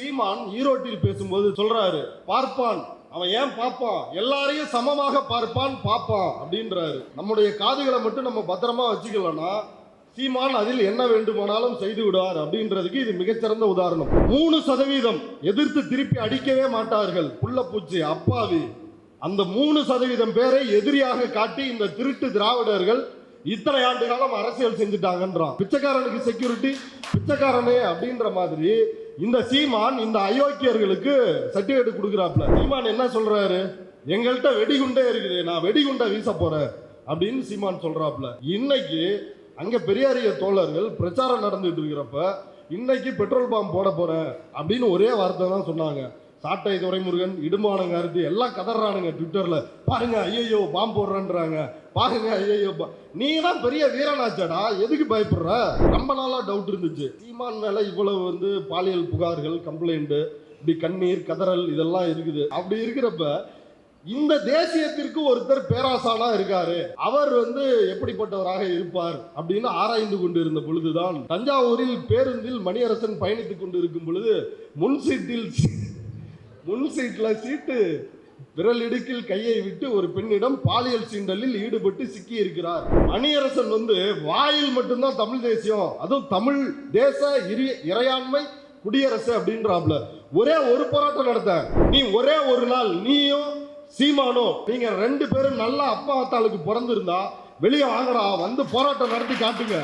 சீமான் ஈரோட்டில் பேசும்போது சொல்றாரு, பார்ப்பான் அவன் ஏன் பார்ப்பான், எல்லாரையும் சமமாக பார்ப்பான் பார்ப்பான் அப்படின்றாரு. நம்முடைய காதுகளை மட்டும் நம்ம பத்திரமா வச்சுக்கலன்னா சீமான் அதில் என்ன வேண்டுமானாலும் செய்து விடுவார் அப்படின்றதுக்கு இது மிகச்சிறந்த உதாரணம். 3% எதிர்த்து திருப்பி அடிக்கவே மாட்டார்கள், புள்ளப்பூச்சி அப்பாவி. அந்த 3% பேரை எதிரியாக காட்டி இந்த திருட்டு திராவிடர்கள் இத்தனை ஆண்டு காலம் அரசியல் செஞ்சுட்டாங்கன்றான். பிச்சைக்காரனுக்கு செக்யூரிட்டி பிச்சைக்காரனே அப்படின்ற மாதிரி இந்த சீமான் இந்த அயோக்கியர்களுக்கு சர்டிபிகேட் கொடுக்குறாப்ல. சீமான் என்ன சொல்றாரு, எங்கள்கிட்ட வெடிகுண்டே இருக்குது, நான் வெடிகுண்டை வீச போறேன் அப்படின்னு சீமான் சொல்றாப்ல. இன்னைக்கு அங்க பெரியாரிய தோழர்கள் பிரச்சாரம் நடந்துட்டு இருக்கிறப்ப இன்னைக்கு பெட்ரோல் பாம்பு போட போறேன் அப்படின்னு ஒரே வார்த்தை தான் சொன்னாங்க. சாட்டை துரைமுருகன், இடுமானங்காரத்து எல்லாம் கதறானுங்க ட்விட்டர்ல. பாருங்க ஐயோ பாம்பு போடுறேன்றாங்க, பாருங்க ஐயோ. நீ தான் பெரிய வீரனாச்சடா, எதுக்கு பயப்படுற? ரொம்ப நாளா டவுட் இருந்துச்சு சீமான் மேல இவ்வளவு பாலியல் புகார்கள், கம்ப்ளைண்ட், இப்படி கண்ணீர் கதறல் இதெல்லாம் இருக்குது. அப்படி இருக்கிறப்ப இந்த தேசியத்திற்கு ஒருத்தர் பேராசானா இருக்காரு, அவர் எப்படிப்பட்டவராக இருப்பார் அப்படின்னு ஆராய்ந்து கொண்டு இருந்த பொழுதுதான் தஞ்சாவூரில் பேருந்தில் மணியரசன் பயணித்துக் கொண்டு இருக்கும் பொழுது முன் சீட்ல சீட்டு விரல் இடுக்கில் கையை விட்டு ஒரு பெண்ணிடம் பாலியல் சீண்டலில் ஈடுபட்டு சிக்கி இருக்கிறார். மணியரசன் வாயில் மட்டும்தான் தமிழ் தேசியம், அதுவும் தமிழ் தேச இறையாண்மை குடியரசு அப்படின்றாப்ல. ஒரே ஒரு போராட்டம் நடத்த, நீ ஒரே ஒரு நாள் நீயும் சீமானோ நீங்க 2 பேரும் நல்ல அப்பா அத்தாளுக்கு பிறந்திருந்தா வெளியே வாங்கடா, போராட்டம் நடத்தி காட்டுங்க,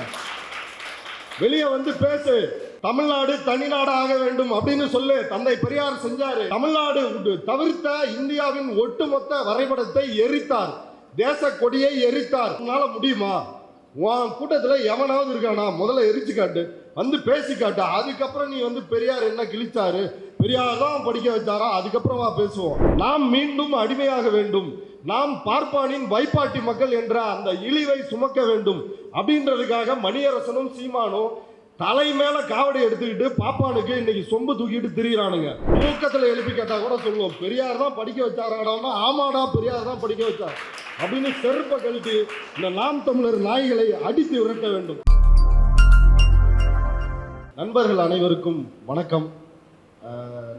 வெளியே பேசு, தமிழ்நாடு தனிநாடு ஆக வேண்டும் அப்படின்னு சொல்லு. தந்தை பெரியார் செஞ்சாரு. தமிழ்நாடு தவிர்த்த இந்தியாவின் ஒட்டுமொத்த வரைபடத்தை எரித்தார், தேச கொடியை எரித்தார். உன்னால முடியுமா? உன் கூட்டத்தில் எவனாவது இருக்கானா? முதல்ல எரிச்சு காட்டு, பேசி காட்டு. அதுக்கப்புறம் நீ பெரியார் என்ன கிழிச்சாரு, பெரியார் தான் படிக்க வச்சாரா, அதுக்கப்புறமா பேசுவோம். நாம் மீண்டும் அடிமையாக வேண்டும், நாம் பார்ப்பானின் வைப்பாட்டி மக்கள் என்ற அந்த இழிவை சுமக்க வேண்டும் அப்படின்றதுக்காக மணியரசனும் சீமானும் தலை மேல காவடி எடுத்துக்கிட்டு பாப்பானுக்கு இன்னைக்கு சொம்பு தூக்கிட்டு திரியிறானுங்க. தூக்கத்துல எழுப்பி கேட்டா கூட சொல்லுவோம், பெரியார் தான் படிக்க வச்சாராடான்னா ஆமாடா பெரியார் தான் படிக்க வச்சார் அப்படின்னு செருப்பை கழித்து இந்த நாம் தமிழர் நாய்களை அடித்து விரட்ட வேண்டும். நண்பர்கள் அனைவருக்கும் வணக்கம்.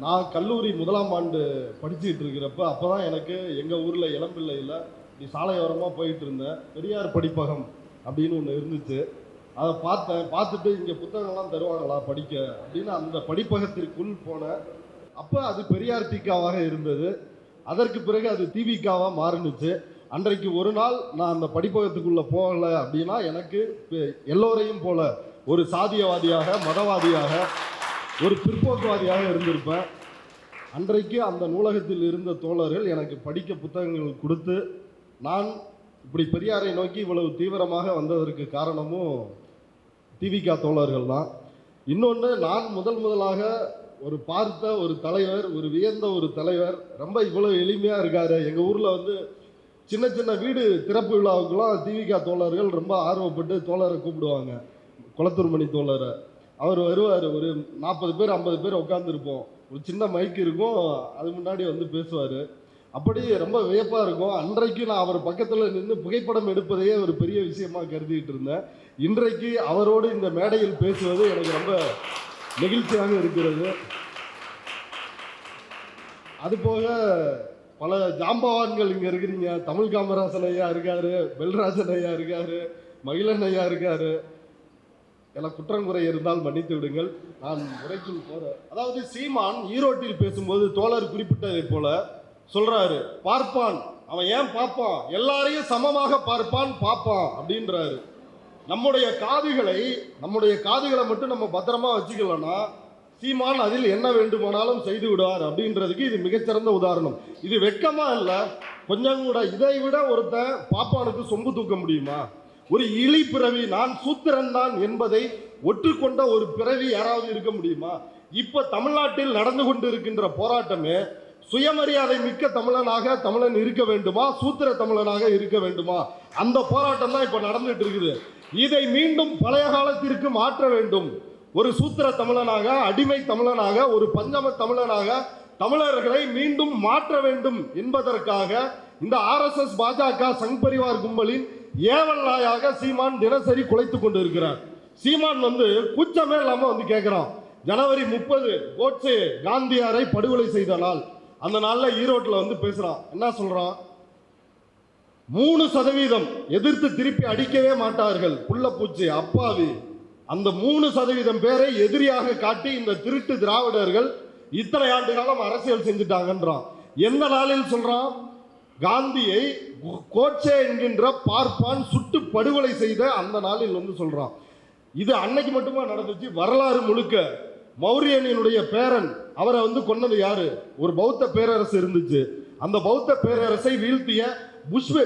நான் கல்லூரி 1ஆம் ஆண்டு படிச்சுட்டு இருக்கிறப்ப அப்போதான் எனக்கு எங்கள் ஊரில் இளம்பிள்ளையில் இப்படி சாலையோரமாக போயிட்டு இருந்தேன். பெரியார் படிப்பகம் அப்படின்னு ஒன்று இருந்துச்சு. அதை பார்த்துட்டு இங்கே புத்தகங்கள்லாம் தருவாங்களா படிக்க அப்படின்னு அந்த படிப்பகத்திற்குள் போனேன். அப்போ அது பெரியார் தீக்காவாக இருந்தது. அதற்கு பிறகு அது தீவிகாவாக மாறினுச்சு. அன்றைக்கு ஒரு நாள் நான் அந்த படிப்பகத்துக்குள்ளே போகலை அப்படின்னா எனக்கு எல்லோரையும் போல ஒரு சாதியவாதியாக, மதவாதியாக, ஒரு பிற்போக்குவாதியாக இருந்திருப்பேன். அன்றைக்கு அந்த நூலகத்தில் இருந்த தோழர்கள் எனக்கு படிக்க புத்தகங்கள் கொடுத்து நான் இப்படி பெரியாரை நோக்கி இவ்வளவு தீவிரமாக வந்ததற்கு காரணமும் திவிகா தோழர்கள் தான். இன்னொன்று, நான் முதலாக பார்த்த ஒரு தலைவர், ஒரு வியந்த ஒரு தலைவர், ரொம்ப இவ்வளவு எளிமையாக இருக்காரு. எங்கள் ஊரில் சின்ன சின்ன வீடு திறப்பு விழாவுக்கெல்லாம் திவிகா தோழர்கள் ரொம்ப ஆர்வப்பட்டு தோழரை கூப்பிடுவாங்க. குளத்தூர் மணி தோழரை. அவர் வருவார், ஒரு 40 பேர் 50 பேர் உட்காந்துருப்போம், ஒரு சின்ன மைக் இருக்கும், அது முன்னாடி பேசுவார். அப்படி ரொம்ப வியப்பாக இருக்கும். அன்றைக்கு நான் அவர் பக்கத்தில் நின்று புகைப்படம் எடுப்பதையே ஒரு பெரிய விஷயமா கருதிட்டு இருந்தேன். இன்றைக்கு அவரோடு இந்த மேடையில் பேசுவது எனக்கு ரொம்ப நெகிழ்ச்சியாக இருக்கிறது. அதுபோக பல ஜாம்பவான்கள் இங்கே இருக்கிறீங்க. தமிழ் காமராசன் ஐயா இருக்காரு, பெல்ராஜன் ஐயா இருக்காரு, மகிழன் ஐயா இருக்காரு. எல்லாம் குற்றங்குறை இருந்தால் மன்னித்து விடுங்கள், நான் உரைக்குள் போறேன். அதாவது சீமான் ஈரோட்டில் பேசும்போது தோழர் குறிப்பிட்டதை போல சொல்றாரு, பார்ப்பான் அவன் ஏன் பார்ப்பான், எல்லாரையும் சமமாக பார்ப்பான் பார்ப்பான் அப்படின்றாரு. நம்முடைய காதுகளை மட்டும் நம்ம பத்திரமா வச்சுக்கலன்னா சீமான் அதில் என்ன வேண்டுமானாலும் செய்து விடுவார் அப்படின்றதுக்கு இது மிகச்சிறந்த உதாரணம். இது வெட்கமா இல்லை கொஞ்சம் கூட? இதை விட ஒருத்தன் பாப்பானுக்கு சொம்பு தூக்க முடியுமா? ஒரு இழி பிறவி, நான் சூத்திரன் தான் என்பதை ஒற்றுக்கொண்ட ஒரு பிறவி யாராவது இருக்க முடியுமா? இப்ப தமிழ்நாட்டில் நடந்து கொண்டு இருக்கின்ற போராட்டமே சுயமரியாதை மிக்க தமிழன் இருக்க வேண்டுமா, சூத்திர தமிழனாக இருக்க வேண்டுமா? அந்த போராட்டம் தான் இப்ப நடந்துட்டு இருக்குது. இதை மீண்டும் பழைய காலத்திற்கு மாற்ற வேண்டும். ஒரு சூத்திர தமிழனாக, அடிமை தமிழனாக, ஒரு பஞ்சம தமிழனாக தமிழர்களை மீண்டும் மாற்ற வேண்டும் என்பதற்காக இந்த RSS பாஜக சங் பரிவார் கும்பலின் ஏவல் நாயாக சீமான் தினசரி குலைத்து கொண்டு இருக்கிறார். சீமான் கூச்சமே இல்லாம கேட்கிறான், ஜனவரி 30 கோட்சே காந்தியாரை படுகொலை செய்த நாள். அந்த நாள்ல ஈரோட்டில் வந்து பேசுறான். என்ன சொல்றான்? 3% எதிர்த்து திருப்பி அடிக்கவே மாட்டார்கள், புள்ளப்பூச்சி அப்பாவி. அந்த 3% பேரை எதிரியாக காட்டி இந்த திருட்டு திராவிடர்கள் இத்தனை ஆண்டு காலம் அரசியல் செஞ்சுட்டாங்கன்றான். எந்த நாளில் சொல்றான்? காந்தியை கோட்சே என்கின்ற பார்ப்பான் சுட்டு படுகொலை செய்த அந்த நாளில் வந்து சொல்றான். இது அன்னைக்கு மட்டுமா நடந்துச்சு? வரலாறு முழுக்க மௌரியனினுடைய பேரன், அவரை வந்து கொன்னது யாரு? ஒரு பௌத்த பேரரசு இருந்துச்சு. அந்த பௌத்த பேரரசை வீழ்த்திய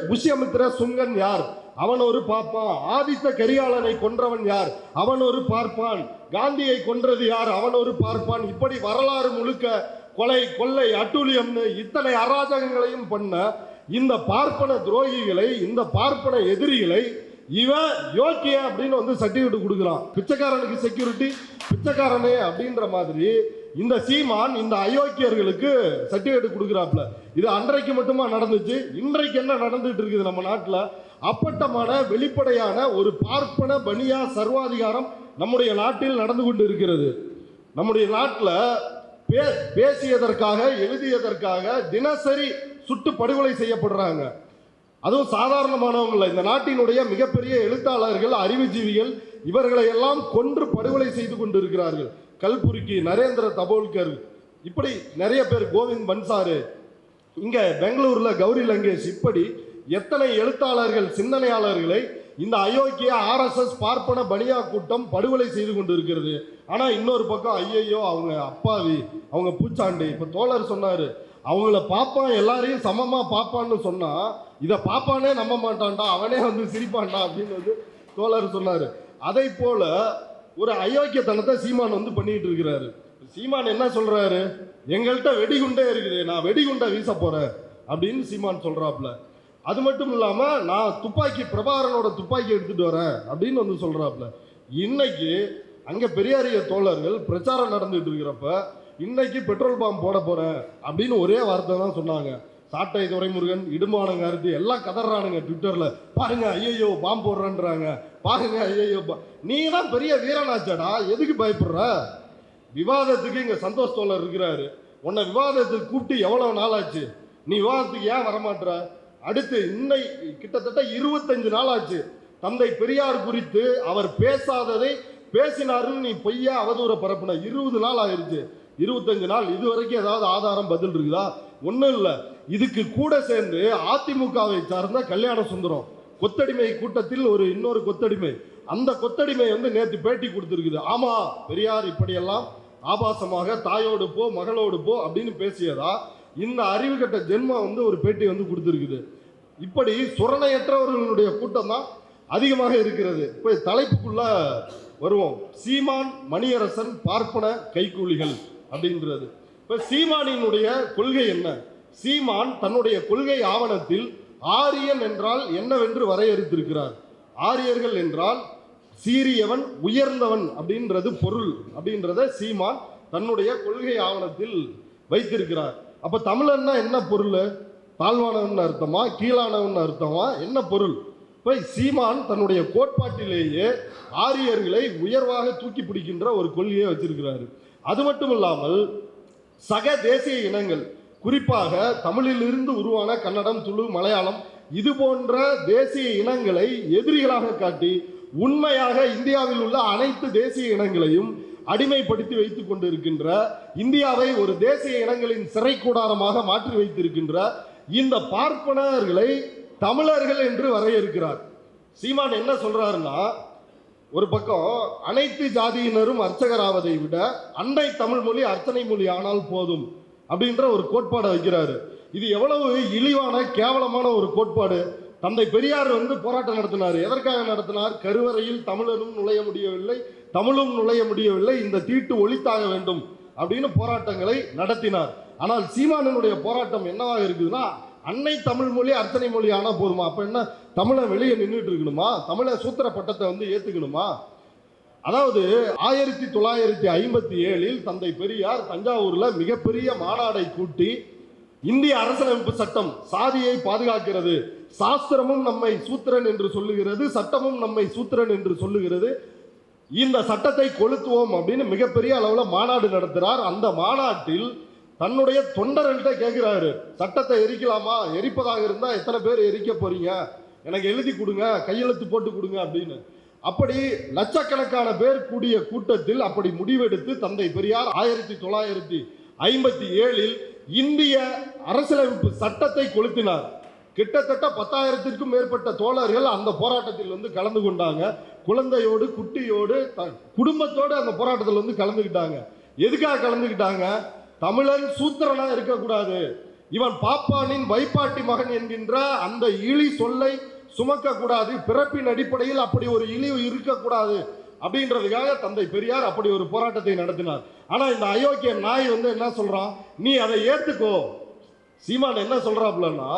புஷ்யமித்ர சுங்கன் யார்? அவன் ஒரு பார்ப்பான். ஆதித்த கரிகாலனை கொன்றவன் யார்? அவன் ஒரு பார்ப்பான். காந்தியை கொன்றது யார்? அவன் ஒரு பார்ப்பான். இப்படி வரலாறு முழுக்க கொலை, கொள்ளை, அட்டூழியம்னு இத்தனை அராஜகங்களையும் பண்ண இந்த பார்ப்பன துரோகிகளை, இந்த பார்ப்பன எதிரிகளை இவன் யோக்கிய அப்படின்னு வந்து சர்டிபிகேட் கொடுக்குறான். பிச்சைக்காரனுக்கு செக்யூரிட்டி பிச்சைக்காரனே அப்படின்ற மாதிரி இந்த சீமான் இந்த அயோக்கியர்களுக்கு சர்டிபிகேட் கொடுக்குறாப்ல. இது அன்றைக்கு மட்டுமா நடந்துச்சு? இன்றைக்கு என்ன நடந்துட்டு இருக்குது நம்ம நாட்டில்? அப்பட்டமான வெளிப்படையான ஒரு பார்ப்பன பனியா சர்வாதிகாரம் நம்முடைய நாட்டில் நடந்து கொண்டு இருக்கிறது. நம்முடைய நாட்டில் பேசியதற்காக, எழுதியதற்காக தினசரி சுட்டு படுகொலை செய்யப்படுறாங்க. அதுவும் சாதாரணமானவங்கள, இந்த நாட்டினுடைய மிகப்பெரிய எழுத்தாளர்கள், அறிவுஜீவிகள், இவர்களை எல்லாம் கொன்று படுகொலை செய்து கொண்டிருக்கிறார்கள். கல்புர்கி, நரேந்திர தபோல்கர், இப்படி நிறைய பேர், கோவிந்த் பன்சாரு, இங்க பெங்களூர்ல கௌரி லங்கேஷ், இப்படி எத்தனை எழுத்தாளர்கள், சிந்தனையாளர்களை இந்த அயோக்கிய RSS பார்ப்பன பனியா கூட்டம் படுகொலை செய்து கொண்டு இருக்கிறது. ஆனா இன்னொரு பக்கம் ஐயையோ அவங்க அப்பாவி, அவங்க பூச்சாண்டி. இப்ப தோழர் சொன்னாரு, அவங்கள பாப்பான், எல்லாரையும் சமமா பாப்பான்னு சொன்னா இதை பாப்பானே நம்ப மாட்டான்டா, அவனே வந்து சிரிப்பான்டா அப்படின்னு வந்து தோழர் சொன்னாரு. அதை போல ஒரு அயோக்கியத்தனத்தை சீமான் வந்து பண்ணிட்டு இருக்கிறாரு. சீமான் என்ன சொல்றாரு? எங்கள்கிட்ட வெடிகுண்டே இருக்குது, நான் வெடிகுண்டை வீச போறேன் அப்படின்னு சீமான் சொல்றாப்ல. அது மட்டும் இல்லாம நான் துப்பாக்கி, பிரபாகரனோட துப்பாக்கி எடுத்துட்டு வரேன் அப்படின்னு வந்து சொல்றாப்ல. இன்னைக்கு அங்க பெரியாரிய தோழர்கள் பிரச்சாரம் நடந்துட்டு இருக்கிறப்ப இன்னைக்கு பெட்ரோல் பாம்பு போட போறேன் அப்படின்னு ஒரே வார்த்தை தான் சொன்னாங்க. சாட்டை துரைமுருகன், இடுமானங்காரத்தி எல்லாம் கதறானுங்க ட்விட்டர்ல. பாருங்க ஐயோ பாம்பு போடுறேன்றாங்க, பாருங்க ஐயோ. நீ தான் பெரிய வீரனாச்சடா, எதுக்கு பயப்படுற? விவாதத்துக்கு இங்க சந்தோஷ் தோழர் இருக்கிறாரு. உன்னை விவாதத்துக்கு கூப்பிட்டு எவ்வளவு நாள் ஆச்சு? நீ விவாதத்துக்கு ஏன் வரமாட்டுற? அடுத்து இன்னைக்கு கிட்டத்தட்ட 25 நாள் ஆச்சு தந்தை பெரியார் குறித்து அவர் பேசாததை பேசினாருன்னு நீ பொய்யா அவதூற பரப்புன. 20 நாள் ஆயிருச்சு, 25 நாள். இது வரைக்கும் ஏதாவது ஆதாரம் பதில் இருக்குதா? ஒன்றும் இல்லை. இதுக்கு கூட சேர்ந்து அதிமுகவை சார்ந்த கல்யாண சுந்தரம் கொத்தடிமை கூட்டத்தில் இன்னொரு கொத்தடிமை, அந்த கொத்தடிமை வந்து நேற்று பேட்டி கொடுத்துருக்குது. ஆமா, பெரியார் இப்படியெல்லாம் ஆபாசமாக தாயோடு போ மகளோடு போ அப்படின்னு பேசியதா இந்த அறிவு கட்ட ஜென்மம் வந்து ஒரு பேட்டி வந்து கொடுத்துருக்குது. இப்படி சுரணையற்றவர்களுடைய கூட்டம் தான் அதிகமாக இருக்கிறது. இப்போ தலைப்புக்குள்ள வருவோம். சீமான், மணியரசன், பார்ப்பன கைக்கூலிகள் அப்படின்றது. இப்போ சீமானினுடைய கொள்கை என்ன? சீமான் தன்னுடைய கொள்கை ஆவணத்தில் ஆரியன் என்றால் என்னவென்று வரையறுத்திருக்கிறார். ஆரியர்கள் என்றால் சீரியவன், உயர்ந்தவன் அப்படின்றது பொருள் அப்படின்றத சீமான் தன்னுடைய கொள்கை ஆவணத்தில் வைத்திருக்கிறார். அப்ப தமிழன்னா என்ன பொருள்? தாழ்வானவன் அர்த்தமா, கீழானவன் அர்த்தமா, என்ன பொருள்? இப்போ சீமான் தன்னுடைய கோட்பாட்டிலேயே ஆரியர்களை உயர்வாக தூக்கி பிடிக்கின்ற ஒரு கொள்கையை வச்சிருக்கிறாரு. அது மட்டும் இல்லாமல் சக தேசிய இனங்கள், குறிப்பாக தமிழிலிருந்து உருவான கன்னடம், துளு, மலையாளம், இது போன்ற தேசிய இனங்களை எதிரிகளாக காட்டி உண்மையாக இந்தியாவில் உள்ள அனைத்து தேசிய இனங்களையும் அடிமைப்படுத்தி வைத்துக் கொண்டிருக்கின்ற, இந்தியாவை ஒரு தேசிய இனங்களின் சிறை கூடாரமாக மாற்றி வைத்திருக்கின்ற இந்த பார்ப்பனர்களை தமிழர்கள் என்று வரையறுக்கிறார். சீமான் என்ன சொல்றாருன்னா, ஒரு பக்கம் அனைத்து ஜாதியினரும் அர்ச்சகராவதை விட அன்னை தமிழ் மொழி அர்ச்சனை மொழி ஆனால் போதும் அப்படின்ற ஒரு கோட்பாடை வைக்கிறாரு. இது எவ்வளவு இழிவான கேவலமான ஒரு கோட்பாடு. தந்தை பெரியார் வந்து போராட்டம் நடத்தினார். எதற்காக நடத்தினார்? கருவறையில் தமிழரும் நுழைய முடியவில்லை, தமிழும் நுழைய முடியவில்லை, இந்த தீட்டு ஒழித்தாக வேண்டும் அப்படின்னு போராட்டங்களை நடத்தினார். ஆனால் சீமானனுடைய போராட்டம் என்னவாக இருக்குதுன்னா, அன்னை தமிழ் மொழி அர்ச்சனை மொழி ஆனா போதுமா? அப்ப என்ன தமிழை வெளியே நின்றுட்டு இருக்கணுமா? தமிழை சூத்திர பட்டத்தை வந்து ஏத்துக்கணுமா? அதாவது 1957 தந்தை பெரியார் தஞ்சாவூர்ல மிகப்பெரிய மாநாடை கூட்டி, இந்திய அரசியலமைப்பு சட்டம் சாதியை பாதுகாக்கிறது, சாஸ்திரமும் நம்மை சூத்திரன் என்று சொல்லுகிறது, சட்டமும் நம்மை சூத்திரன் என்று சொல்லுகிறது, இந்த சட்டத்தை கொளுத்துவோம் அப்படின்னு மிகப்பெரிய அளவில் மாநாடு நடத்துகிறார். அந்த மாநாட்டில் தன்னுடைய தொண்டர்கள்ட்ட கேட்கிறாரு, சட்டத்தை எரிக்கலாமா, எரிப்பதாக இருந்தால் எத்தனை பேர் எரிக்க போறீங்க, எனக்கு எழுதி கொடுங்க, கையெழுத்து போட்டு கொடுங்க அப்படின்னு. அப்படி லட்சக்கணக்கான பேர் கூடிய கூட்டத்தில் அப்படி முடிவெடுத்து தந்தை பெரியார் 1957 இந்திய அரசியலமைப்பு சட்டத்தை கொளுத்தினார். கிட்டத்தட்ட 10,000க்கும் மேற்பட்ட தோழர்கள் அந்த போராட்டத்தில் வந்து கலந்து கொண்டாங்க. குழந்தையோடு குட்டியோடு குடும்பத்தோடு அந்த போராட்டத்தில் வந்து கலந்துக்கிட்டாங்க. எதுக்காக கலந்துக்கிட்டாங்க? தமிழன் சூத்திரனா இருக்கக்கூடாது, இவன் பாப்பானின் வைப்பாட்டி மகன் என்கின்ற அந்த இழி சொல்லை சுமக்க கூடாது, பிறப்பின் அடிப்படையில் அப்படி ஒரு இழிவு இருக்கக்கூடாது அப்படின்றதுக்காக தந்தை பெரியார் அப்படி ஒரு போராட்டத்தை நடத்தினார். ஆனா இந்த அயோக்கிய நாய் வந்து என்ன சொல்றான், நீ அதை ஏத்துக்கோ. சீமான் என்ன சொல்றாப்புலன்னா,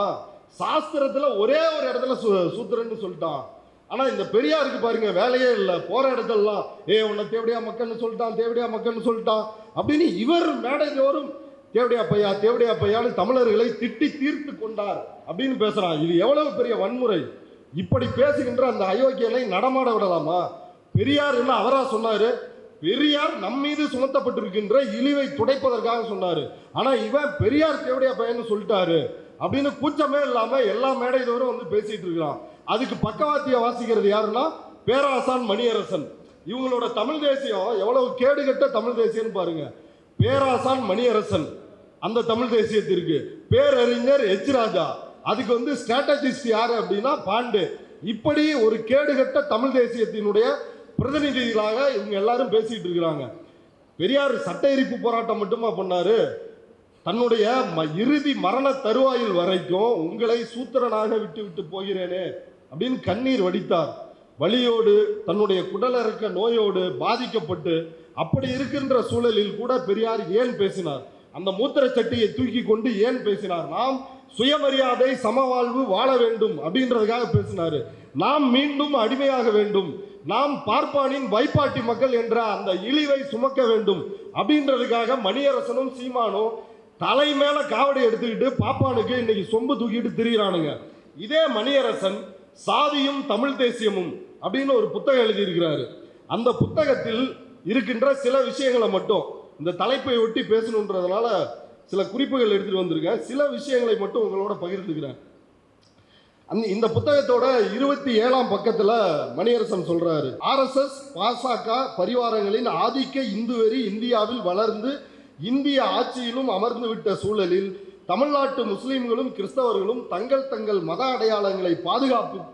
சாஸ்திரத்துல ஒரே ஒரு இடத்துல சூத்திரன்னு சொல்லிட்டான். ஆனா இந்த பெரியாருக்கு பாருங்க வேலையே இல்லை, போற இடத்துலாம் உன்னை தேவடியா மக்கள்னு சொல்லிட்டான், தேவடியா மக்கள்னு சொல்லிட்டான் அப்படின்னு இவர் மேடைதோறும் தேவடியா பையா தேவடியா பையான்னு தமிழர்களை திட்டி தீர்த்து கொண்டார் அப்படின்னு பேசுறான். இது எவ்வளவு பெரிய வன்முறை! இப்படி பேசுகின்ற அந்த அயோக்கியனை நடமாட விடலாமா? பெரியார் என்ன அவரா சொன்னாரு? பெரியார் நம் மீது சுமத்தப்பட்டிருக்கின்ற இழிவை துடைப்பதற்காக சொன்னாரு. ஆனா இவன் பெரியார் தேவடியா பையன்னு சொல்லிட்டாரு அப்படின்னு கூச்சமே இல்லாம எல்லா மேடைதோறும் வந்து பேசிட்டு இருக்கிறான். அதுக்கு பக்கவாத்திய வாசிக்கிறது யாருன்னா பேராசான் மணியரசன். இவங்களோட தமிழ் தேசியம் எவ்வளவு கேடுகட்ட தமிழ் தேசியம்னு பாருங்க. பேராசான் மணியரசன் அந்த தமிழ் தேசியத்திற்கு, பேரறிஞர் எச் ராஜா அதுக்கு வந்து ஸ்ட்ராட்டஜிஸ்ட் யாரு அப்படின்னா பாண்டு. இப்படி ஒரு கேடுகட்ட தமிழ் தேசியத்தினுடைய பிரதிநிதிகளாக இவங்க எல்லாரும் பேசிட்டு இருக்கிறாங்க. பெரியார் சட்ட எரிப்பு போராட்டம் மட்டுமா பண்ணாரு? தன்னுடைய இறுதி மரண தருவாயில் வரைக்கும் உங்களை சூத்திரனாக விட்டு விட்டு போகிறேனே அப்படின்னு கண்ணீர் வடித்தார். வலியோடு தன்னுடைய குடலிறக்க நோயோடு பாதிக்கப்பட்டு அப்படி இருக்கின்ற சூழலில் கூட பெரியார் ஏன் பேசினார்? அந்த மூத்திர சட்டியை தூக்கி கொண்டு ஏன் பேசினார்? நாம் சுயமரியாதை சமவாழ்வு வாழ வேண்டும் அப்படின்றதுக்காக பேசினாரு. நாம் மீண்டும் அடிமையாக வேண்டும், நாம் பார்ப்பானின் வைப்பாட்டி மக்கள் என்ற அந்த இழிவை சுமக்க வேண்டும் அப்படின்றதுக்காக மணியரசனும் சீமானும் தலை மேல காவடி எடுத்துக்கிட்டு பாப்பானுக்கு இன்னைக்கு சொம்பு தூக்கிட்டு திரிகிறானுங்க. இதே மணியரசன் சாதியும் தமிழ் தேசியமும் அப்படின்னு ஒரு புத்தகம் எழுதியிருக்கிறாரு. அந்த புத்தகத்தில் இருக்கின்ற சில விஷயங்களை மட்டும் இந்த தலைப்பை ஒட்டி பேசணுன்றதுனால சில குறிப்புகள் எடுத்துட்டு வந்திருக்கேன். சில விஷயங்களை மட்டும் உங்களோட பகிர்ந்துக்கிறேன். இந்த புத்தகத்தோட 27ஆம் பக்கத்துல மணியரசன் சொல்றாரு, RSS பாசக பரிவாரங்களின் ஆதிக்க இந்துவெறி இந்தியாவில் வளர்ந்து இந்திய ஆட்சியிலும் அமர்ந்து விட்ட சூழலில் தமிழ்நாட்டு முஸ்லிம்களும் கிறிஸ்தவர்களும் தங்கள் தங்கள் மத அடையாளங்களை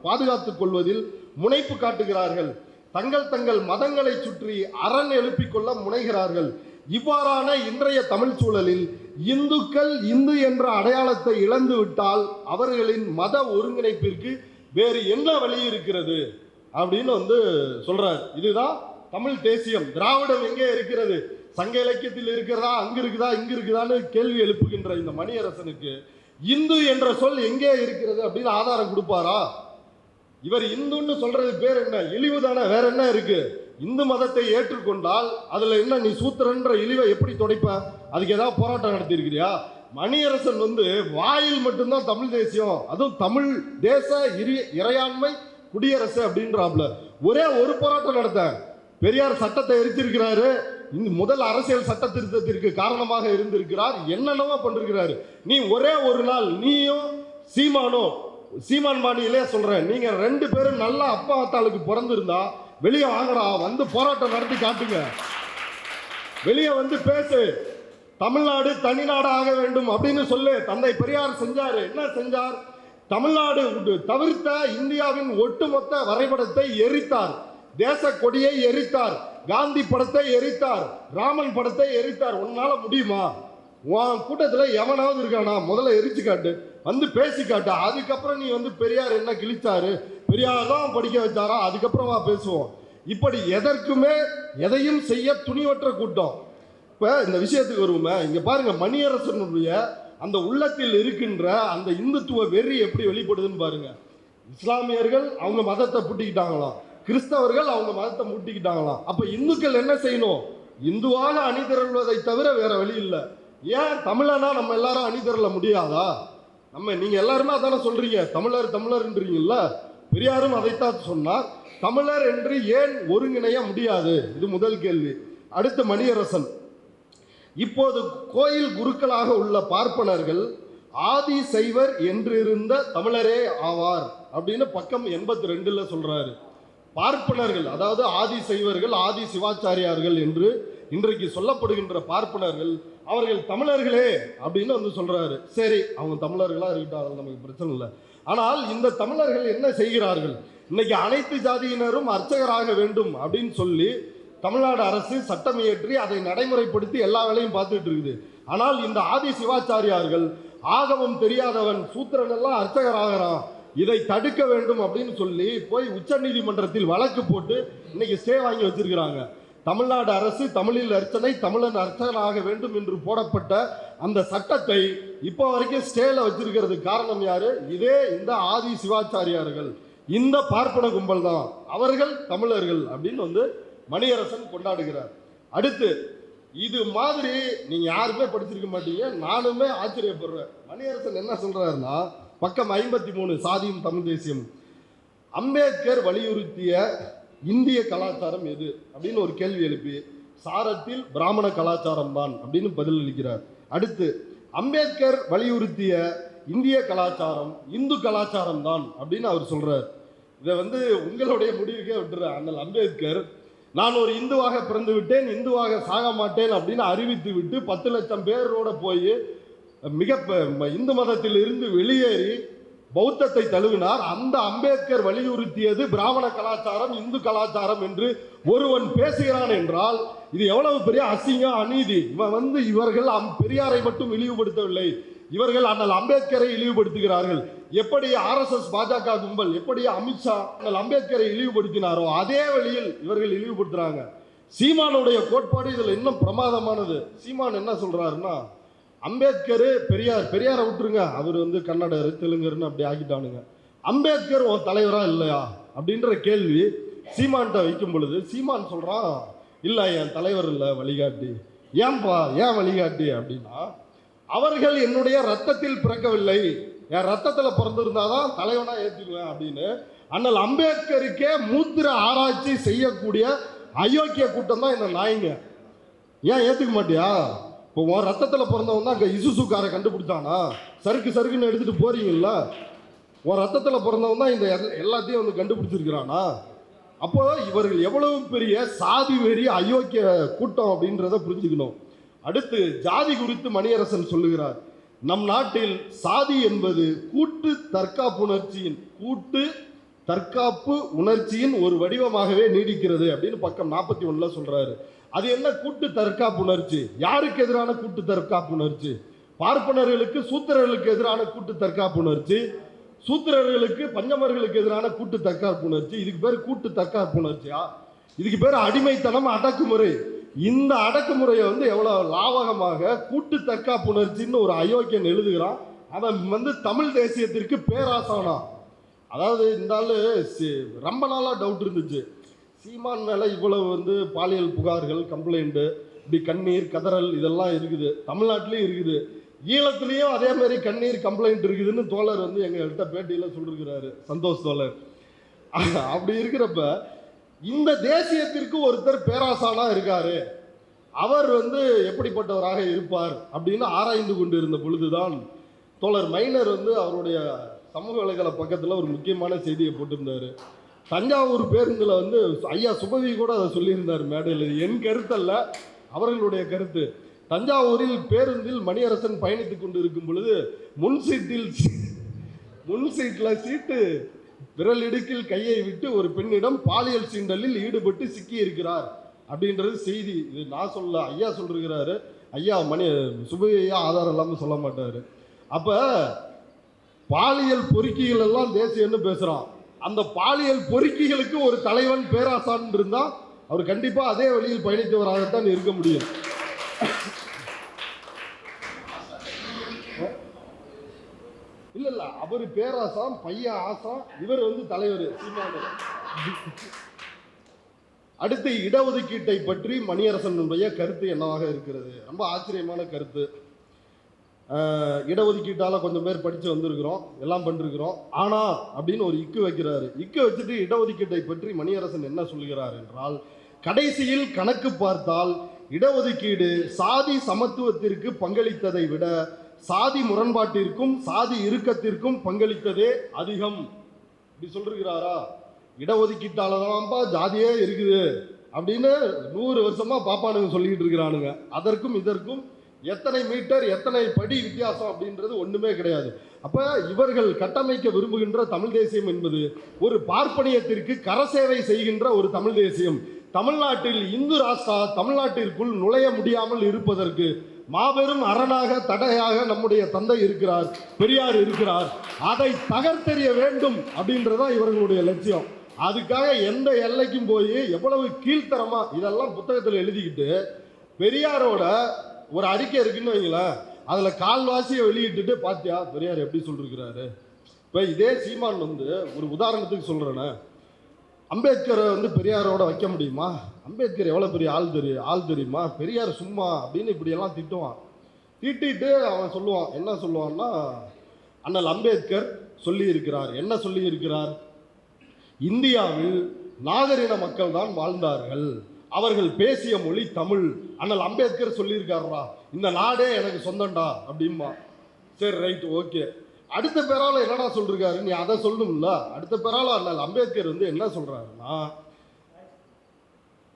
பாதுகாத்துக் கொள்வதில் முனைப்பு காட்டுகிறார்கள். தங்கள் தங்கள் மதங்களை சுற்றி அரண் எழுப்பிக் கொள்ள முனைகிறார்கள். இவ்வாறான இன்றைய தமிழ் சூழலில் இந்துக்கள் இந்து என்ற அடையாளத்தை இழந்து விட்டால் அவர்களின் மத ஒருங்கிணைப்பிற்கு வேறு என்ன வழி இருக்கிறது அப்படின்னு வந்து சொல்றார். இதுதான் தமிழ் தேசியம். திராவிடம் எங்கே இருக்கிறது? சங்க இலக்கியத்தில் இருக்கிறதா, அங்கு இருக்குதா, இங்கு இருக்குதான்னு கேள்வி எழுப்புகின்ற இந்த மணியரசனுக்கு இந்து என்ற சொல் எங்கே இருக்கிறது அப்படின்னு ஆதாரம் கொடுப்பாரா? இவர் இந்துன்னு சொல்றது பேர் என்ன? இழிவு தானே, வேற என்ன இருக்கு? இந்து மதத்தை ஏற்றுக்கொண்டால் அதுல என்ன நீ சூத்திரன்ற இழிவை எப்படி துடைப்ப? அதுக்கு ஏதாவது போராட்டம் நடத்தி இருக்கிறியா? மணியரசன் வந்து வாயில் மட்டும்தான் தமிழ் தேசியம், அதுவும் தமிழ் தேச இறையாண்மை குடியரசு அப்படின்றாப்ல. ஒரே ஒரு போராட்டம் நடத்த பெரியார் சட்டத்தை எரிச்சிருக்கிறாரு. இந்த முதல் அரசியல் சட்ட திருத்தத்திற்கு காரணமாக இருந்திருக்கிறார். என்னென்னவோ பண்ணிருக்கிறாரு. நீ ஒரே ஒரு நாள் நீயும் சீமான் பாணியிலே சொல்றேன், நீங்க 2 பேரும் நல்ல அப்பா அத்தாளுக்கு பிறந்திருந்தா வெளியே வாங்கடா, வந்து போராட்டம் நடத்தி காட்டுங்க, வெளியே வந்து பேசு, தமிழ்நாடு தனிநாடு ஆக வேண்டும் அப்படின்னு சொல்லு. தந்தை பெரியார் செஞ்சாரு. என்ன செஞ்சார்? தமிழ்நாடு தவிர்த்த இந்தியாவின் ஒட்டுமொத்த வரைபடத்தை எரித்தார். தேச கொடியை எரித்தார், காந்தி படத்தை எரித்தார், ராமன் படத்தை எரித்தார். உன்னால முடியுமா? உன் கூட்டத்தில் எவனாவது இருக்கானா? முதல்ல எரிச்சு காட்டு, வந்து பேசி காட்டு. அதுக்கப்புறம் நீ வந்து பெரியார் என்ன கிழிச்சாரு, பெரியார் தான் படிக்க வச்சாரா, அதுக்கப்புறமா பேசுவோம். இப்படி எதற்குமே எதையும் செய்ய துணிவற்ற கூட்டம். இப்போ இந்த விஷயத்துக்கு வருவோமே, இங்க பாருங்க, மணியரசனுடைய அந்த உள்ளத்தில் இருக்கின்ற அந்த இந்துத்துவ வெறி எப்படி வெளிப்படுதுன்னு பாருங்க. இஸ்லாமியர்கள் அவங்க மதத்தை பூட்டிக்கிட்டாங்களாம், கிறிஸ்தவர்கள் அவங்க மதத்தை மூட்டிக்கிட்டாங்களாம். அப்ப இந்துக்கள் என்ன செய்யணும்? இந்துவாக அணிதிரள்வதை தவிர வேற வழி இல்லை. ஏன் தமிழனா நம்ம எல்லாரும் அணிதிரள முடியாதா? நீங்க எல்லாருமே அதான சொல்றீங்க, தமிழர்ன்றீங்கல்ல. பெரியாரும் அதைத்தான் சொன்னார். தமிழர் என்று ஏன் ஒருங்கிணைய முடியாது? இது முதல் கேள்வி. அடுத்து மணியரசன், இப்போது கோயில் குருக்களாக உள்ள பார்ப்பனர்கள் ஆதி சைவர் என்றிருந்த தமிழரே ஆவார் அப்படின்னு பக்கம் 82ல சொல்றாரு. பார்ப்பனர்கள், அதாவது ஆதி சைவர்கள், ஆதி சிவாச்சாரியார்கள் என்று இன்றைக்கு சொல்லப்படுகின்ற பார்ப்பனர்கள் அவர்கள் தமிழர்களே அப்படின்னு வந்து சொல்றாரு. சரி, அவங்க தமிழர்களா இருக்கட்டும், அது நமக்கு பிரச்சனை இல்லை. ஆனால் இந்த தமிழர்கள் என்ன செய்கிறார்கள்? இன்னைக்கு அனைத்து ஜாதியினரும் அர்ச்சகராக வேண்டும் அப்படின்னு சொல்லி தமிழ்நாடு அரசு சட்டம் இயற்றி அதை நடைமுறைப்படுத்தி எல்லா வேலையும் பார்த்துட்டு இருக்குது. ஆனால் இந்த ஆதி சிவாச்சாரியார்கள் ஆகமம் தெரியாதவன் சூத்திரன் எல்லாம் அர்ச்சகராகிறான், இதை தடுக்க வேண்டும் அப்படின்னு சொல்லி போய் உச்ச நீதிமன்றத்தில் வழக்கு போட்டு இன்னைக்கு ஸ்டே வாங்கி வச்சிருக்கிறாங்க. தமிழ்நாடு அரசு தமிழில் அர்ச்சனை, தமிழன் அர்ச்சகனாக வேண்டும் என்று போடப்பட்ட அந்த சட்டத்தை இப்போ வரைக்கும் ஸ்டேல வச்சிருக்கிறதுக்கு காரணம் யாரு? இதே இந்த ஆதி சிவாச்சாரியார்கள், இந்த பார்ப்பன கும்பல் தான். அவர்கள் தமிழர்கள் அப்படின்னு வந்து மணியரசன் கொண்டாடுகிறார். அடுத்து, இது மாதிரி நீங்க யாருமே படிச்சிருக்க மாட்டீங்க, நானுமே ஆச்சரியப்படுறேன். மணியரசன் என்ன சொல்றாருன்னா, பக்கம் 53, சாதியும் தமிழ் தேசியம், அம்பேத்கர் வலியுறுத்திய இந்திய கலாச்சாரம் எது அப்படின்னு ஒரு கேள்வி எழுப்பி சாரத்தில் பிராமண கலாச்சாரம் தான் அப்படின்னு பதில் அளிக்கிறார். அடுத்து, அம்பேத்கர் வலியுறுத்திய இந்திய கலாச்சாரம் இந்து கலாச்சாரம் தான் அப்படின்னு அவர் சொல்றார். இதை வந்து உங்களுடைய முடிவுக்கே விட்டுற. அண்ணல் அம்பேத்கர், நான் ஒரு இந்துவாக பிறந்து விட்டேன், இந்துவாக சாக மாட்டேன் அப்படின்னு அறிவித்து விட்டு 10 லட்சம் பேரோட போய் இந்து மதத்தில் இருந்து வெளியேறி பௌத்தத்தை தழுவினார். அந்த அம்பேத்கர் வலியுறுத்தியது பிராமண கலாச்சாரம் இந்து கலாச்சாரம் என்று ஒருவன் பேசுகிறான் என்றால் இது எவ்வளவு பெரிய அசிங்கம், அநீதி. இவர்கள் பெரியாரை மட்டும் இழிவுபடுத்தவில்லை, இவர்கள் அண்ணல் அம்பேத்கரை இழிவுபடுத்துகிறார்கள். எப்படி RSS பாஜக கும்பல், எப்படி அமித்ஷா அண்ணல் அம்பேத்கரை இழிவுபடுத்தினாரோ அதே வழியில் இவர்கள் இழிவுபடுத்துறாங்க. சீமானுடைய கோட்பாடு இதுல இன்னும் பிரமாதமானது. சீமான் என்ன சொல்றாருன்னா, அம்பேத்கர் பெரியாரை விட்டுருங்க, அவர் வந்து கன்னடர் தெலுங்கர்னு அப்படி ஆக்கிட்டானுங்க, அம்பேத்கர் உன் தலைவரா இல்லையா அப்படின்ற கேள்வி சீமான்கிட்ட வைக்கும் பொழுது சீமான் சொல்றான், இல்லை என் தலைவர் இல்லை, வழிகாட்டி. ஏன்பா, ஏன் வழிகாட்டி அப்படின்னா, அவர்கள் என்னுடைய ரத்தத்தில் பிறக்கவில்லை, என் ரத்தத்தில் பிறந்திருந்தாதான் தலைவனா ஏற்றுக்குவேன் அப்படின்னு அண்ணல் அம்பேத்கருக்கே மூத்திர ஆராய்ச்சி செய்யக்கூடிய அயோக்கிய கூட்டம் தான் இந்த நாய்ங்க. ஏன் ஏற்றுக்க மாட்டியா? இப்போ உன் ரத்தத்தில் பிறந்தவன் தான் அங்கே இசுசுக்காரை கண்டுபிடிச்சானா? சறுக்குன்னு எடுத்துகிட்டு போறீங்கல்ல, உன் ரத்தத்தில் பிறந்தவன் தான் இந்த எல்லாத்தையும் வந்து கண்டுபிடிச்சிருக்கிறானா? அப்போ இவர்கள் எவ்வளவு பெரிய சாதி வெறி அயோக்கிய கூட்டம் அப்படின்றத புரிஞ்சுக்கணும். அடுத்து, ஜாதி குறித்து மணியரசன் சொல்லுகிறார், நம் நாட்டில் சாதி என்பது கூட்டு தற்காப்பு உணர்ச்சியின் ஒரு வடிவமாகவே நீடிக்கிறது அப்படின்னு பக்கம் 41ல சொல்றாரு. அது என்ன கூட்டு தற்காப்பு உணர்ச்சி? யாருக்கு எதிரான கூட்டு தற்காப்பு உணர்ச்சி? பார்ப்பனர்களுக்கு சூத்திரர்களுக்கு எதிரான கூட்டு தற்காப்பு உணர்ச்சி, சூத்திரர்களுக்கு பஞ்சமர்களுக்கு எதிரான கூட்டு தற்காப்பு உணர்ச்சி. இதுக்கு பேர் கூட்டு தற்காப்பு உணர்ச்சியா? இதுக்கு பேர் அடிமைத்தனம், அடக்குமுறை. இந்த அடக்குமுறையை வந்து எவ்வளவு லாவகமாக கூட்டு தற்காப்பு உணர்ச்சின்னு ஒரு அயோக்கியன் எழுதுகிறான். அவன் வந்து தமிழ் தேசியத்திற்கு பேராசானா. அதாவது இந்த ஆளு ரொம்ப நாளா டவுட் இருந்துச்சு, சீமான் மேல இவ்வளவு வந்து பாலியல் புகார்கள், கம்ப்ளைண்ட், இப்படி கண்ணீர் கதறல் இதெல்லாம் இருக்குது, தமிழ்நாட்டிலையும் இருக்குது, ஈழத்திலையும் அதே மாதிரி கண்ணீர் கம்ப்ளைண்ட் இருக்குதுன்னு தோழர் வந்து எங்கள்கிட்ட பேட்டியில சொல்லிருக்கிறாரு, சந்தோஷ் தோழர். அப்படி இருக்கிறப்ப இந்த தேசியத்திற்கு ஒருத்தர் பேராசானா இருக்காரு, அவர் வந்து எப்படிப்பட்டவராக இருப்பார் அப்படின்னு ஆராய்ந்து கொண்டு இருந்த பொழுதுதான் தோழர் மைனர் வந்து அவருடைய சமூக வலைதள பக்கத்தில் ஒரு முக்கியமான செய்தியை போட்டிருந்தாரு. தஞ்சாவூர் பேருந்தில் வந்து ஐயா சுபவி கூட அதை சொல்லியிருந்தார் மேடையில். என் கருத்தல்ல, அவர்களுடைய கருத்து. தஞ்சாவூரில் பேருந்தில் மணியரசன் பயணித்துக் கொண்டு இருக்கும் பொழுது முன் சீட்டில் சீட்டு விரல் இடுக்கில் கையை விட்டு ஒரு பெண்ணிடம் பாலியல் சீண்டலில் ஈடுபட்டு சிக்கி இருக்கிறார் அப்படின்றது செய்தி. இது நான் சொல்ல, ஐயா சொல்லிருக்கிறாரு. ஐயா சுபவி ஐயா ஆதாரம் இல்லாமல் சொல்ல மாட்டாரு. அப்ப பாலியல் பொறுக்கிகள் எல்லாம் தேசியம்னு பேசுறான். அந்த பாலியல் பொறுக்கிகளுக்கு ஒரு தலைவன் பேராசான் இருந்தா அவர் கண்டிப்பா அதே வழியில் பயணித்தவராகத்தான் இருக்க முடியும். இல்ல அவரு பேராசாம், பையன் ஆசாம், இவர் வந்து தலைவர் சீமானு. அடுத்து, இடஒதுக்கீட்டை பற்றி மணியரசனுடைய கருத்து என்னவாக இருக்கிறது? ரொம்ப ஆச்சரியமான கருத்து. இடஒதுக்கீட்டால் கொஞ்சம் பேர் படித்து வந்திருக்கிறோம், எல்லாம் பண்ணிருக்கிறோம். ஆனால் அப்படின்னு ஒரு இக்கு வைக்கிறாரு. இக்கு வச்சுட்டு இடஒதுக்கீட்டை பற்றி மணியரசன் என்ன சொல்கிறார் என்றால், கடைசியில் கணக்கு பார்த்தால் இடஒதுக்கீடு சாதி சமத்துவத்திற்கு பங்களித்ததை விட சாதி முரண்பாட்டிற்கும் சாதி இறுக்கத்திற்கும் பங்களித்ததே அதிகம். இப்படி சொல்லிருக்கிறாரா? இடஒதுக்கீட்டால தான்ப்பா ஜாதியே இருக்குது அப்படின்னு 100 வருஷமா பாப்பானுங்க சொல்லிட்டு இருக்கிறானுங்க. அதற்கும் இதற்கும் எத்தனை மீட்டர் எத்தனை படி வித்தியாசம் அப்படின்றது ஒண்ணுமே கிடையாது. அப்ப இவர்கள் கட்டமைக்க விரும்புகின்ற தமிழ் தேசியம் என்பது ஒரு பார்ப்பனியத்திற்கு கரசேவை செய்கின்ற ஒரு தமிழ் தேசியம். தமிழ்நாட்டில் இந்து ராஷ்டிரா தமிழ்நாட்டிற்குள் நுழைய முடியாமல் இருப்பதற்கு மாபெரும் அரணாக தடையாக நம்முடைய தந்தை இருக்கிறார், பெரியார் இருக்கிறார். அதை தகர்த்தெறிய வேண்டும் அப்படின்றதான் இவர்களுடைய லட்சியம். அதுக்காக எந்த எல்லைக்கும் போய் எவ்வளவு கீழ்த்தரமா இதெல்லாம் புத்தகத்தில் எழுதிக்கிட்டு பெரியாரோட ஒரு அறிக்கை இருக்குன்னு வைங்களேன், அதுல கால்வாசியை வெளியிட்டுட்டு பாத்தியா பெரியார் எப்படி சொல்லிருக்கிறாரு. இப்ப இதே சீமான் ஒரு உதாரணத்துக்கு சொல்றேன்னு, அம்பேத்கரை பெரியாரோட வைக்க முடியுமா? அம்பேத்கர் எவ்வளவு பெரிய ஆள் தெரியுமா? பெரியார் சும்மா அப்படின்னு இப்படியெல்லாம் திட்டுவான். திட்டிட்டு அவன் சொல்லுவான், என்ன சொல்லுவான்னா, அண்ணல் அம்பேத்கர் சொல்லி இருக்கிறார். என்ன சொல்லி இருக்கிறார்? இந்தியாவில் நாகரிக மக்கள் தான் வாழ்ந்தார்கள், அவர்கள் பேசிய மொழி தமிழ். அண்ணல் அம்பேத்கர் சொல்லியிருக்காருடா, இந்த நாடே எனக்கு சொந்தம்டா அப்படின்பா. சரி, ரைட், ஓகே. அடுத்த பேரால என்னடா சொல்றாரு, நீ அதை சொல்லணும்ல. அடுத்த பேரால அண்ணல் அம்பேத்கர் என்ன சொல்றாருன்னா,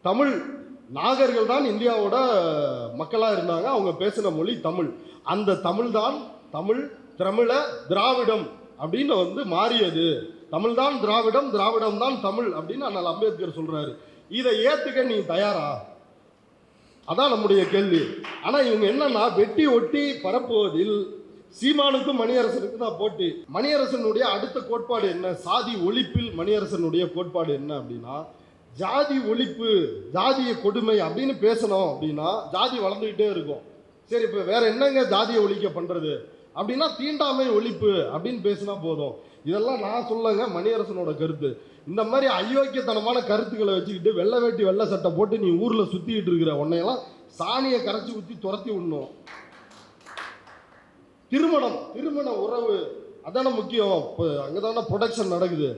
தமிழ் நாகர்கள் தான் இந்தியாவோட மக்களா இருந்தாங்க, அவங்க பேசின மொழி தமிழ். அந்த தமிழ் தான் தமிழ திராவிடம் அப்படின்னு மாறியது. தமிழ் தான் திராவிடம், திராவிடம் தான் தமிழ் அப்படின்னு அண்ணல் அம்பேத்கர் சொல்றாரு. இதை ஏத்துக்க நீ தயாரா? அதான் நம்முடைய கேள்வி. ஆனா இவங்க என்னன்னா, வெட்டி ஒட்டி பரப்புவதில் சீமானுக்கும் மணியரசனுக்கும் தான் போட்டி. மணியரசனுடைய அடுத்த கோட்பாடு என்ன? சாதி ஒழிப்பில் மணியரசனுடைய கோட்பாடு என்ன அப்படின்னா, ஜாதி ஒழிப்பு, ஜாதிய கொடுமை அப்படின்னு பேசணும் அப்படின்னா ஜாதி வளர்ந்துகிட்டே இருக்கும். சரி, இப்ப வேற என்னங்க ஜாதியை ஒழிக்க பண்றது அப்படின்னா, தீண்டாமை ஒழிப்பு அப்படின்னு பேசினா போதும். இதெல்லாம் நான் சொல்லங்க, மணியரசனோட கருத்து. இந்த மாதிரி அயோக்கியத்தனமான கருத்துக்களை வச்சுக்கிட்டு வெள்ளை வேட்டி வெள்ளை சட்டை போட்டு நீ ஊர்ல சுத்திக்கிட்டு இருக்கிற உன்னையெல்லாம் சாணியை கரைச்சி ஊற்றி துரத்தி விடணும். திருமண உறவு அதான முக்கியம். அங்கதான ப்ரொடக்ஷன் நடக்குது.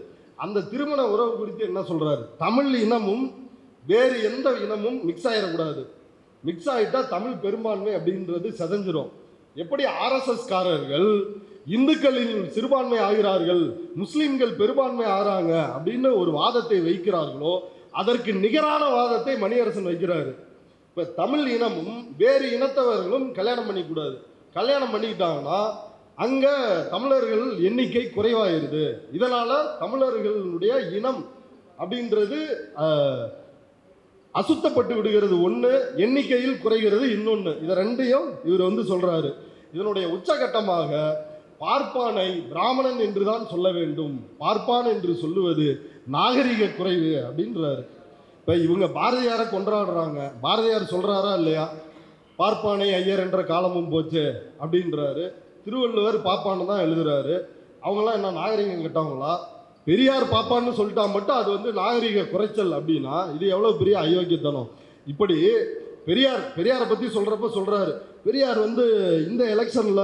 அந்த திருமண உறவு குறித்து என்ன சொல்றாரு? தமிழ் இனமும் வேறு எந்த இனமும் மிக்ஸ் ஆயிடக்கூடாது. மிக்ஸ் ஆயிட்டா தமிழ் பெரும்பான்மை அப்படின்றது செதஞ்சிரும். எப்படி ஆர்எஸ்எஸ் காரர்கள் இந்துக்களின் சிறுபான்மை ஆகிறார்கள், முஸ்லிம்கள் பெரும்பான்மை ஆகிறாங்க அப்படின்னு ஒரு வாதத்தை வைக்கிறார்களோ, அதற்கு நிகரான வாதத்தை மணியரசன் வைக்கிறாரு. இப்ப தமிழ் இனமும் வேறு இனத்தவர்களும் கல்யாணம் பண்ணிக்கூடாது. கல்யாணம் பண்ணிக்கிட்டாங்கன்னா அங்க தமிழர்கள் எண்ணிக்கை குறைவாயிருது. இதனால தமிழர்களுடைய இனம் அப்படின்றது அசுத்தப்பட்டு விடுகிறது. ஒன்று, எண்ணிக்கையில் குறைகிறது இன்னொன்று. இதை ரெண்டையும் இவர் சொல்றாரு. இதனுடைய உச்சகட்டமாக பார்ப்பானை பிராமணன் என்றுதான் சொல்ல வேண்டும், பார்ப்பான் என்று சொல்லுவது நாகரிக குறைவு அப்படின்றாரு. இப்ப இவங்க பாரதியாரை கொண்டாடுறாங்க. பாரதியார் சொல்றாரா இல்லையா, பார்ப்பானை ஐயர் என்ற காலமும் போச்சு அப்படின்றாரு. திருவள்ளுவர் பாப்பான்னு தான் எழுதுறாரு. அவங்களாம் என்ன நாகரிகம் கெட்டவங்களா? பெரியார் பாப்பான்னு சொல்லிட்டா மட்டும் அது நாகரிக குறைச்சல் அப்படின்னா இது எவ்வளவு பெரிய அயோக்கியத்தனம். இப்படி பெரியாரை பத்தி சொல்றப்ப சொல்றாரு, பெரியார் இந்த எலெக்ஷன்ல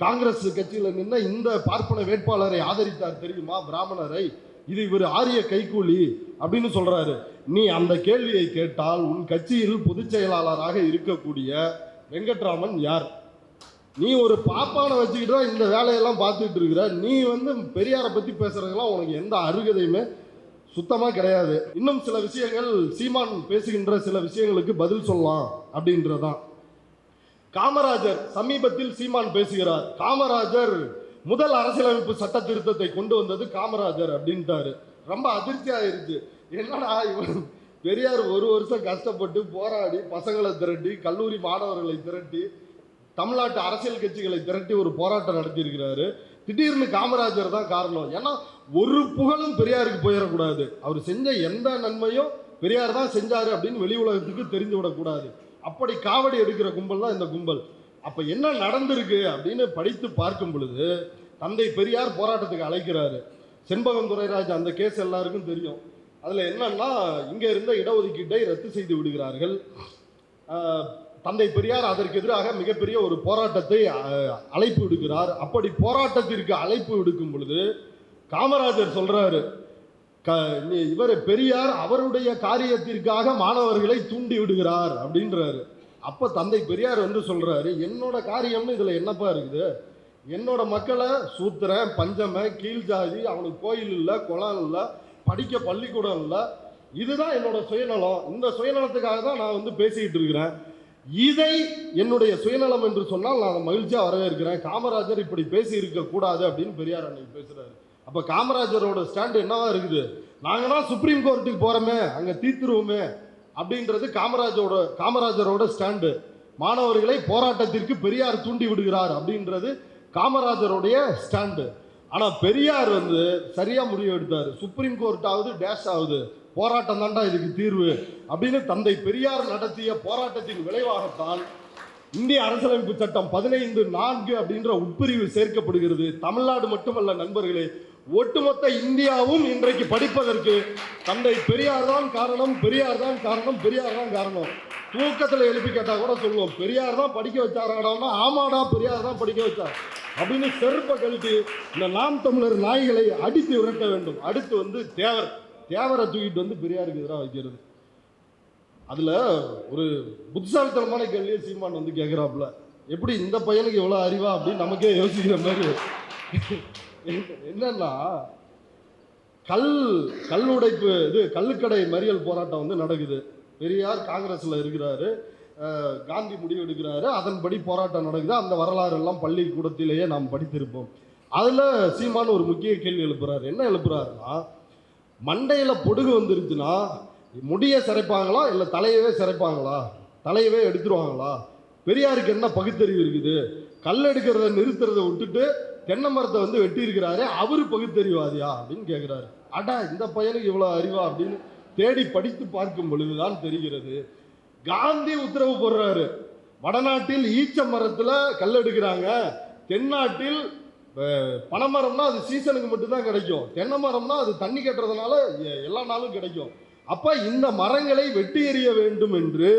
காங்கிரஸ் கட்சியில நின்ன இந்த பார்ப்பன வேட்பாளரை ஆதரித்தார் தெரியுமா, பிராமணரை. இது இவர் ஆரிய கைக்கூலி அப்படின்னு சொல்றாரு. நீ அந்த கேள்வியை கேட்டால் உன் கட்சியில் பொதுச் செயலாளராக இருக்கக்கூடிய வெங்கட்ராமன் யார்? நீ ஒரு பாப்பானை வச்சுக்கிட்டு தான் இந்த வேலையெல்லாம் பார்த்துட்டு இருக்கிற. நீ பெரியாரை பத்தி பேசுறதுலாம் உனக்கு எந்த அருகதையுமே சுத்தமா கிடையாது. இன்னும் சில விஷயங்கள் சீமான் பேசுகின்ற சில விஷயங்களுக்கு பதில் சொல்லலாம் அப்படின்றதான். காமராஜர் சமீபத்தில் சீமான் பேசுகிறார். காமராஜர் முதல் அரசியலமைப்பு சட்ட திருத்தத்தை கொண்டு வந்தது காமராஜர் அப்படின்ட்டாரு. ரொம்ப அதிர்ச்சி ஆயிருச்சு. என்னடா இவன் பெரியார் ஒரு வருஷம் கஷ்டப்பட்டு போராடி பசங்களை திரட்டி, கல்லூரி மாணவர்களை திரட்டி, தமிழ்நாட்டு அரசியல் கட்சிகளை திரட்டி ஒரு போராட்டம் நடத்தி இருக்கிறாரு. திடீர்னு காமராஜர் தான் காரணம். ஏன்னா ஒரு புகழும் பெரியாருக்கு போயிடக்கூடாது. அவர் செஞ்ச எந்த நன்மையும் பெரியார் தான் செஞ்சாரு அப்படின்னு வெளி உலகத்துக்கு தெரிந்து விடக்கூடாது. அப்படி காவடி எடுக்கிற கும்பல் தான் இந்த கும்பல். அப்ப என்ன நடந்திருக்கு அப்படின்னு படித்து பார்க்கும் பொழுது, தந்தை பெரியார் போராட்டத்துக்கு அழைக்கிறாரு. செண்பகம் துரைராஜ் அந்த கேஸ் எல்லாருக்கும் தெரியும். அதுல என்னன்னா, இங்க இருந்த இடஒதுக்கீட்டை ரத்து செய்து விடுகிறார்கள். தந்தை பெரியார் அதற்கு எதிராக மிகப்பெரிய ஒரு போராட்டத்தை அழைப்பு விடுக்கிறார். அப்படி போராட்டத்திற்கு அழைப்பு விடுக்கும் பொழுது காமராஜர் சொல்றாரு, இவர் பெரியார் அவருடைய காரியத்திற்காக மாணவர்களை தூண்டி விடுகிறார் அப்படின்றாரு. அப்ப தந்தை பெரியார் வந்து சொல்றாரு, என்னோட காரியம்னு இதுல என்னப்பா இருக்குது? என்னோட மக்களை சூத்திரன், பஞ்சம, கீழ் ஜாதி, அவனுக்கு கோயில் இல்லை, குளம் இல்லை, படிக்க பள்ளிக்கூடம் இல்லை, இதுதான் என்னோட சுயநலம். இந்த சுயநலத்துக்காக தான் நான் வந்து பேசிக்கிட்டு இருக்கிறேன். இதை என்னுடைய சுயநலம் என்று சொன்னால் நான் மகிழ்ச்சியா வரவேற்கிறேன். காமராஜர் இப்படி பேசி இருக்க கூடாது அப்படின்னு பெரியார் அன்னைக்கு பேசுறாரு. அப்ப காமராஜரோட ஸ்டாண்டு என்னவா இருக்குது? நாங்க தான் சுப்ரீம் கோர்ட்டுக்கு போறோமே, அங்க தீர்த்துருவோமே அப்படின்றது காமராஜரோட ஸ்டாண்டு. மாணவர்களை போராட்டத்திற்கு பெரியார் தூண்டி விடுகிறார் அப்படின்றது காமராஜருடைய ஸ்டாண்டு. ஆனா பெரியார் வந்து சரியா முடிவு எடுத்தாரு. சுப்ரீம் கோர்ட் ஆகுது, டேஷ் ஆகுது, போராட்டம் தாண்டா இதுக்கு தீர்வு அப்படின்னு தந்தை பெரியார் நடத்திய போராட்டத்தின் விளைவாகத்தான் இந்திய அரசியலமைப்பு சட்டம் 15(4) அப்படின்ற உட்பிரிவு சேர்க்கப்படுகிறது. தமிழ்நாடு மட்டுமல்ல நண்பர்களே, ஒட்டுமொத்த இந்தியாவும் இன்றைக்கு படிப்பதற்கு தந்தை பெரியார் தான் காரணம், பெரியார் தான் காரணம், பெரியார் தான் காரணம். தூக்கத்தில் எழுப்பி கேட்டால் கூட சொல்லுவோம், பெரியார் தான் படிக்க வச்சாராடான்னா ஆமாடா பெரியார் தான் படிக்க வச்சார் அப்படின்னு செருப்பை கழித்து இந்த நாம் தமிழர் நாய்களை அடித்து விரட்ட வேண்டும். அடுத்து வந்து தேவரை தூக்கிட்டு வந்து பெரியாருக்கு எதிராக வைக்கிறது. அதுல ஒரு புத்திசாலித்தனமான கேள்வியை சீமான் வந்து கேட்கிறாப்புல, எப்படி இந்த பையனுக்கு எவ்வளவு அறிவா அப்படின்னு நமக்கே யோசிக்கிற மாதிரி. என்னன்னா கல்லுடைப்பு கள்ளுக்கடை மறியல் போராட்டம் வந்து நடக்குது. பெரியார் காங்கிரஸ்ல இருக்கிறாரு, காந்தி முடிவு எடுக்கிறாரு, அதன்படி போராட்டம் நடக்குது. அந்த வரலாறு எல்லாம் பள்ளிக்கூடத்திலேயே நாம் படித்திருப்போம். அதுல சீமான் ஒரு முக்கிய கேள்வி எழுப்புறாரு. என்ன எழுப்புறாருன்னா, மண்டையில பொடுகு வந்துருச்சுன்னா முடிய சிறைப்பாங்களா இல்ல தலையவே சிறைப்பாங்களா? தலையவே எடுத்துருவாங்களா? பெரியாருக்கு என்ன பகுத்தறிவு இருக்குது? கல் எடுக்கிறத நிறுத்துறதை விட்டுட்டு தென்னை மரத்தை வந்து வெட்டி இருக்கிறாரு, அவரு பகுத்தறிவாதியா அப்படின்னு கேட்கிறாரு. அடா இந்த பையனுக்கு இவ்வளவு அறிவா அப்படின்னு தேடி படித்து பார்க்கும் பொழுதுதான் தெரிகிறது. காந்தி உத்தரவு போடுறாரு, வடநாட்டில் ஈச்ச மரத்துல கல் எடுக்கிறாங்க, தென்னாட்டில் பனைமரம்னா அது சீசனுக்கு மட்டும்தான் கிடைக்கும், தென்னை மரம்னா அது தண்ணி கட்டுறதுனால எல்லா நாளும் கிடைக்கும். அப்ப இந்த மரங்களை வெட்டி எறிய வேண்டும் என்று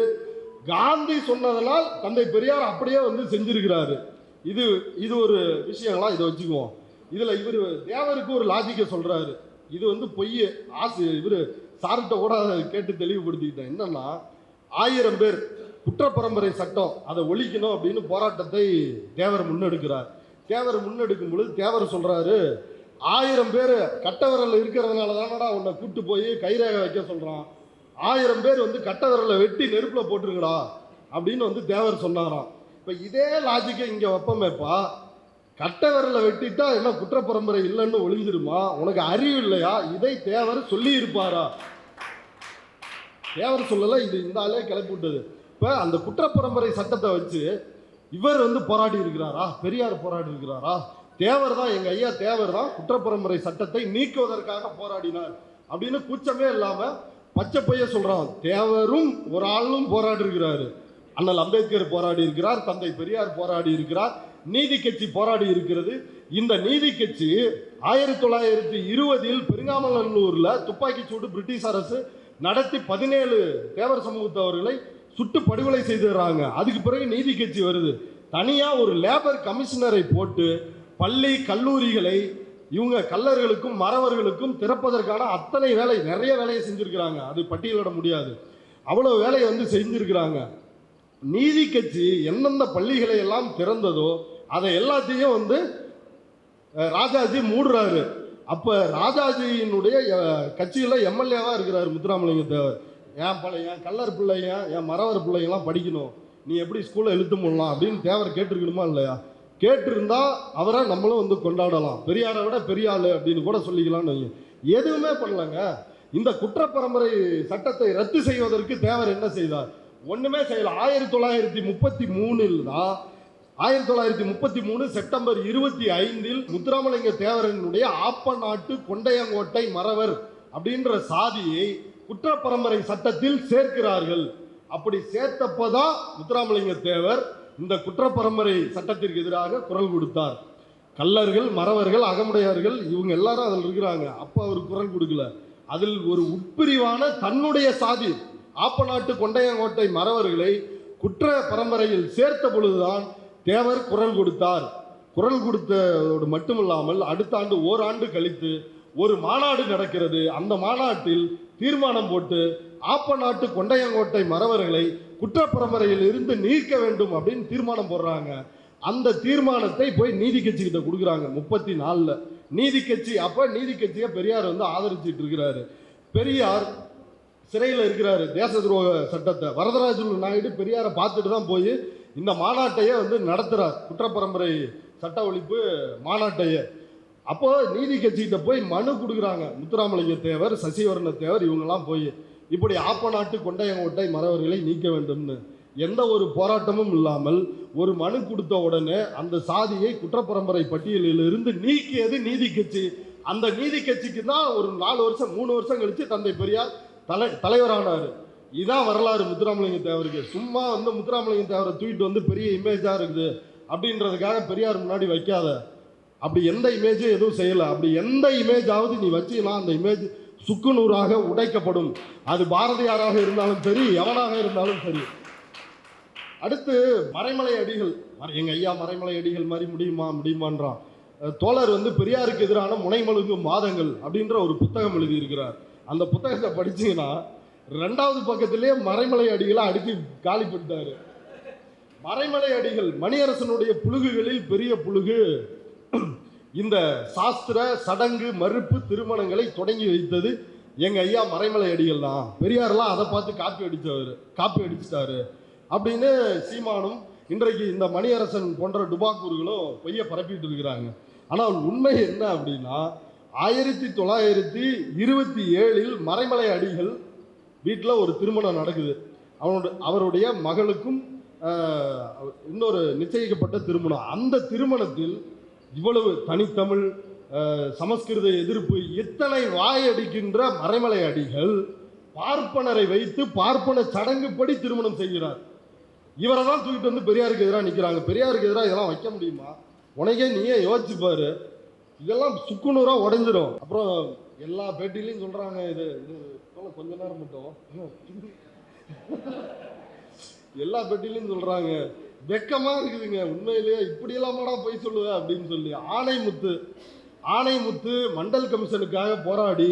காந்தி சொன்னதனால் தந்தை பெரியார் அப்படியே வந்து செஞ்சிருக்கிறாரு. இது ஒரு விஷயங்களா, இதை வச்சுக்குவோம். இதுல இவர் தேவருக்கு ஒரு லாஜிக்கை சொல்றாரு. இது வந்து பொய் ஆசை. இவர் சார்கிட்ட கூட கேட்டு தெளிவுபடுத்திக்கிட்டேன். என்னன்னா, 1000 பேர் குற்றப்பரம்பரை சட்டம் அதை ஒழிக்கணும் அப்படின்னு போராட்டத்தை தேவர் முன்னெடுக்கிறார். தேவர் முன்னெடுக்கும் பொழுது தேவர் சொல்றாரு, 1000 பேர் கட்டவிரல் இருக்கிறதுனால தானடா உன்னை கூட்டு போய் கைரேக வைக்க சொல்றான். 1000 பேர் வந்து கட்டவிரலை வெட்டி நெருப்புல போட்டுருங்கடா அப்படின்னு வந்து தேவர் சொன்னாராம். இப்ப இதே லாஜிக்கை இங்க வைப்பமேப்பா, கட்டவிரலை வெட்டிட்டா என்ன குற்றப்பரம்பரை இல்லைன்னு ஒளிஞ்சிருமா? உனக்கு அறிவு இல்லையா? இதை தேவர் சொல்லி இருப்பாரா? தேவர் சொல்லல, இது இந்த ஆளே கிளப்பி விட்டது. இப்ப அந்த குற்றப்பரம்பரை சட்டத்தை வச்சு இவர் வந்து போராடி இருக்கிறாரா? பெரியார் போராடி இருக்கிறாரா? தேவர் தான், எங்க ஐயா தேவர் தான் குற்றப்பரம்பரை சட்டத்தை நீக்குவதற்காக போராடினார் அப்படின்னு கூச்சமே இல்லாம பச்சை பைய சொல்றான். தேவரும் ஒரு ஆளும் போராடி இருக்கிறாரு. அண்ணல் அம்பேத்கர் போராடி இருக்கிறார், தந்தை பெரியார் போராடி இருக்கிறார், நீதி கட்சி போராடி இருக்கிறது. இந்த நீதி கட்சி 1920 பெருங்காமநல்லூர்ல துப்பாக்கி சூடு பிரிட்டிஷ் அரசு நடத்தி 17 தேவர் சமூகத்தவர்களை சுட்டு படுகொலை செய்துறாங்க. அதுக்கு பிறகு நீதி கட்சி வருது. தனியா ஒரு லேபர் கமிஷனரை போட்டு பள்ளி கல்லூரிகளை இவங்க கல்லர்களுக்கும் மறவர்களுக்கும் திறப்பதற்கான அத்தனை வேலை, நிறைய வேலையை செஞ்சிருக்கிறாங்க. அது பட்டியலிட முடியாது, அவ்வளவு வேலையை வந்து செஞ்சிருக்கிறாங்க. நீதி கட்சி எந்தெந்த பள்ளிகளை எல்லாம் திறந்ததோ அதை எல்லாத்தையும் வந்து ராஜாஜி மூடுறாரு. அப்ப ராஜாஜியினுடைய கட்சியில எம்எல்ஏவா இருக்கிறாரு முத்துராமலிங்க தேவர். என் கல்லர் பிள்ளைங்க, என் மறவர் பிள்ளைங்கெல்லாம் படிக்கணும், நீ எப்படி ஸ்கூல்ல இழுத்து போடலாம் அப்படின்னு தேவர் கேட்டிருக்கணுமா இல்லையா? கேட்டிருந்தா அவரை நம்மளும் வந்து கொண்டாடலாம், பெரியாரை விட பெரிய ஆளு அப்படின்னு கூட சொல்லிக்கலாம்னு. எதுவுமே பண்ணலங்க. இந்த குற்றப்பரம்பரை சட்டத்தை ரத்து செய்வதற்கு தேவர் என்ன செய்தார்? ஒண்ணுமே செய்யல. 1933 தான் 1933 செப்டம்பர் 25 முத்துராமலிங்க தேவரனுடைய ஆப்பநாட்டு கொண்டையங்கோட்டை மறவர் அப்படின்ற சாதியை குற்றப்பரம்பரை சட்டத்தில் சேர்க்கிறார்கள். அப்படி சேர்த்தப்பதான் முத்துராமலிங்க தேவர் இந்த குற்றப்பரம்பரை சட்டத்திற்கு எதிராக குரல் கொடுத்தார். கல்லர்கள், மறவர்கள், அகமுடையார்கள் இவங்க எல்லாரும் அதில் இருக்கிறாங்க. அப்ப அவர் குரல் கொடுக்கல. அதில் ஒரு உட்பிரிவான தன்னுடைய சாதி ஆப்பநாட்டு கொண்டையங்கோட்டை மறவர்களை குற்ற பரம்பரையில் சேர்த்த பொழுதுதான் தேவர் குரல் கொடுத்தார். குரல் கொடுத்ததோடு மட்டுமில்லாமல் அடுத்த ஆண்டு ஓராண்டு கழித்து ஒரு மாநாடு நடக்கிறது. அந்த மாநாட்டில் தீர்மானம் போட்டு ஆப்ப நாட்டு கொண்டையங்கோட்டை மறவர்களை குற்ற பரம்பரையில் இருந்து நீக்க வேண்டும் அப்படின்னு தீர்மானம் போடுறாங்க. அந்த தீர்மானத்தை போய் நீதி கட்சி கிட்ட கொடுக்குறாங்க 34. நீதி கட்சி அப்ப நீதி கட்சியை பெரியார் வந்து ஆதரிச்சிட்டு இருக்கிறாரு. பெரியார் சிறையில் இருக்கிறாரு. தேச துரோக சட்டத்தை வரதராஜலு நாயுடு பெரியாரை பார்த்துட்டு தான் போய் இந்த மாநாட்டையே வந்து நடத்துறார், குற்றப்பரம்பரை சட்ட ஒழிப்பு மாநாட்டையே. அப்போ நீதி கட்சிகிட்ட போய் மனு கொடுக்குறாங்க. முத்துராமலிங்க தேவர், சசிவர்ண தேவர் இவங்கெல்லாம் போய் இப்படி ஆப்ப நாட்டு கொண்டையங்கோட்டை மறவர்களை நீக்க வேண்டும்னு எந்த ஒரு போராட்டமும் இல்லாமல் ஒரு மனு கொடுத்த உடனே அந்த சாதியை குற்றப்பரம்பரை பட்டியலில் இருந்து நீக்கியது நீதி கட்சி. அந்த நீதி கட்சிக்கு தான் ஒரு 4 வருஷம் 3 வருஷம் கழிச்சு தந்தை பெரியார் தலைவரானார். இதான் வரலாறு முத்துராமலிங்க தேவருக்கு. சும்மா வந்து முத்துராமலிங்க தேவரை தூக்கிட்டு வந்து பெரிய இமேஜா இருக்குது அப்படின்றதுக்காக பெரியார் முன்னாடி வைக்காத. அப்படி எந்த இமேஜும் எதுவும் செய்யலை. அப்படி எந்த இமேஜாவது நீ வச்சுனா அந்த இமேஜ் சுக்குநூறாக உடைக்கப்படும். அது பாரதியாராக இருந்தாலும் சரி, எவனாக இருந்தாலும் சரி. அடுத்து மறைமலை அடிகள், எங்க ஐயா மறைமலை அடிகள் மாதிரி முடியுமான்றான். தோழர் வந்து பெரியாருக்கு எதிரான முனைமழுங்கும் வாதங்கள் அப்படின்ற ஒரு புத்தகம் எழுதியிருக்கிறார். அந்த புத்தகத்தை படிச்சீங்கன்னா 2வது பக்கத்திலேயே மறைமலை அடிகளை அடித்து காலி பண்ணிட்டாரு. மறைமலை அடிகள் மணியரசனுடைய புழுகுகளில் பெரிய புழுகு இந்த சாஸ்திர சடங்கு மறுப்பு திருமணங்களை தொடங்கி வைத்தது எங்க ஐயா மறைமலை அடிகள் தான். பெரியாரெல்லாம் அதை பார்த்து காப்பி அடிச்சிட்டாரு அப்படின்னு சீமானும் இன்றைக்கு இந்த மணியரசன் போன்ற டுபாக்கூர்களும் பொய்ய பரப்பிட்டு இருக்கிறாங்க. ஆனால் உண்மை என்ன அப்படின்னா 1927 மறைமலை அடிகள் வீட்டில் ஒரு திருமணம் நடக்குது. அவருடைய மகளுக்கும் இன்னொரு நிச்சயிக்கப்பட்ட திருமணம். அந்த திருமணத்தில் இவ்வளவு தனித்தமிழ், சமஸ்கிருத எதிர்ப்பு, இத்தனை வாயடிக்கின்ற மறைமலை அடிகள் பார்ப்பனரை வைத்து பார்ப்பன சடங்குப்படி திருமணம் செய்கிறார். இவரை தான் தூக்கிட்டு வந்து பெரியாருக்கு எதிராக நிற்கிறாங்க. பெரியாருக்கு எதிராக இதெல்லாம் வைக்க முடியுமா? உனக்கே நீயே யோசிச்சு பாரு. இதெல்லாம் சுக்குநூறாக உடைஞ்சிடும். அப்புறம் எல்லா பேட்டிலையும் சொல்றாங்க, இது கொஞ்ச நேரம் மட்டும் எல்லா பேட்டிலையும் சொல்றாங்க, வெக்கமா இருக்குதுங்க உண்மையிலேயே இப்படியெல்லாமாடா போய் சொல்லுவ அப்படின்னு சொல்லி. ஆணைமுத்து மண்டல் கமிஷனுக்காக போராடி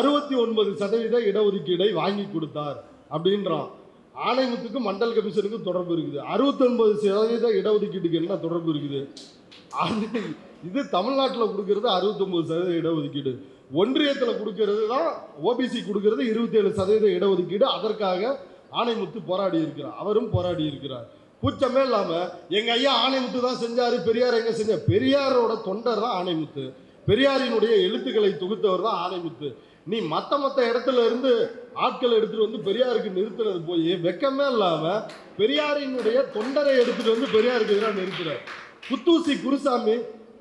69% இடஒதுக்கீடை வாங்கி கொடுத்தார் அப்படின்றான். ஆணைமுத்துக்கு மண்டல் கமிஷனுக்கு தொடர்பு இருக்குது. 69% இடஒதுக்கீட்டுக்கு என்ன தொடர்பு இருக்குது? இது தமிழ்நாட்டில் கொடுக்கறது 69% இடஒதுக்கீடு, ஒன்றியத்தில் கொடுக்கறது தான் ஓபிசி கொடுக்கறது 27% இடஒதுக்கீடு. அதற்காக ஆணைமுத்து போராடி இருக்கிறார். அவரும் போராடி இருக்கிறார். கூச்சமே இல்லாம எங்க ஐயா ஆணைமுத்து தான் செஞ்சாரு, பெரியார் எங்க செஞ்சார்? பெரியாரோட தொண்டர் தான் ஆணைமுத்து. பெரியாரினுடைய எழுத்துக்களை தொகுத்தவர் தான் ஆணைமுத்து. நீ மற்ற இடத்துல இருந்து ஆட்களை எடுத்துட்டு வந்து பெரியாருக்கு நிறுத்துறது போய் வெக்கமே இல்லாம பெரியாரினுடைய தொண்டரை எடுத்துட்டு வந்து பெரியாருக்கு எதிராக நிறுத்துறார். குத்தூசி குருசாமி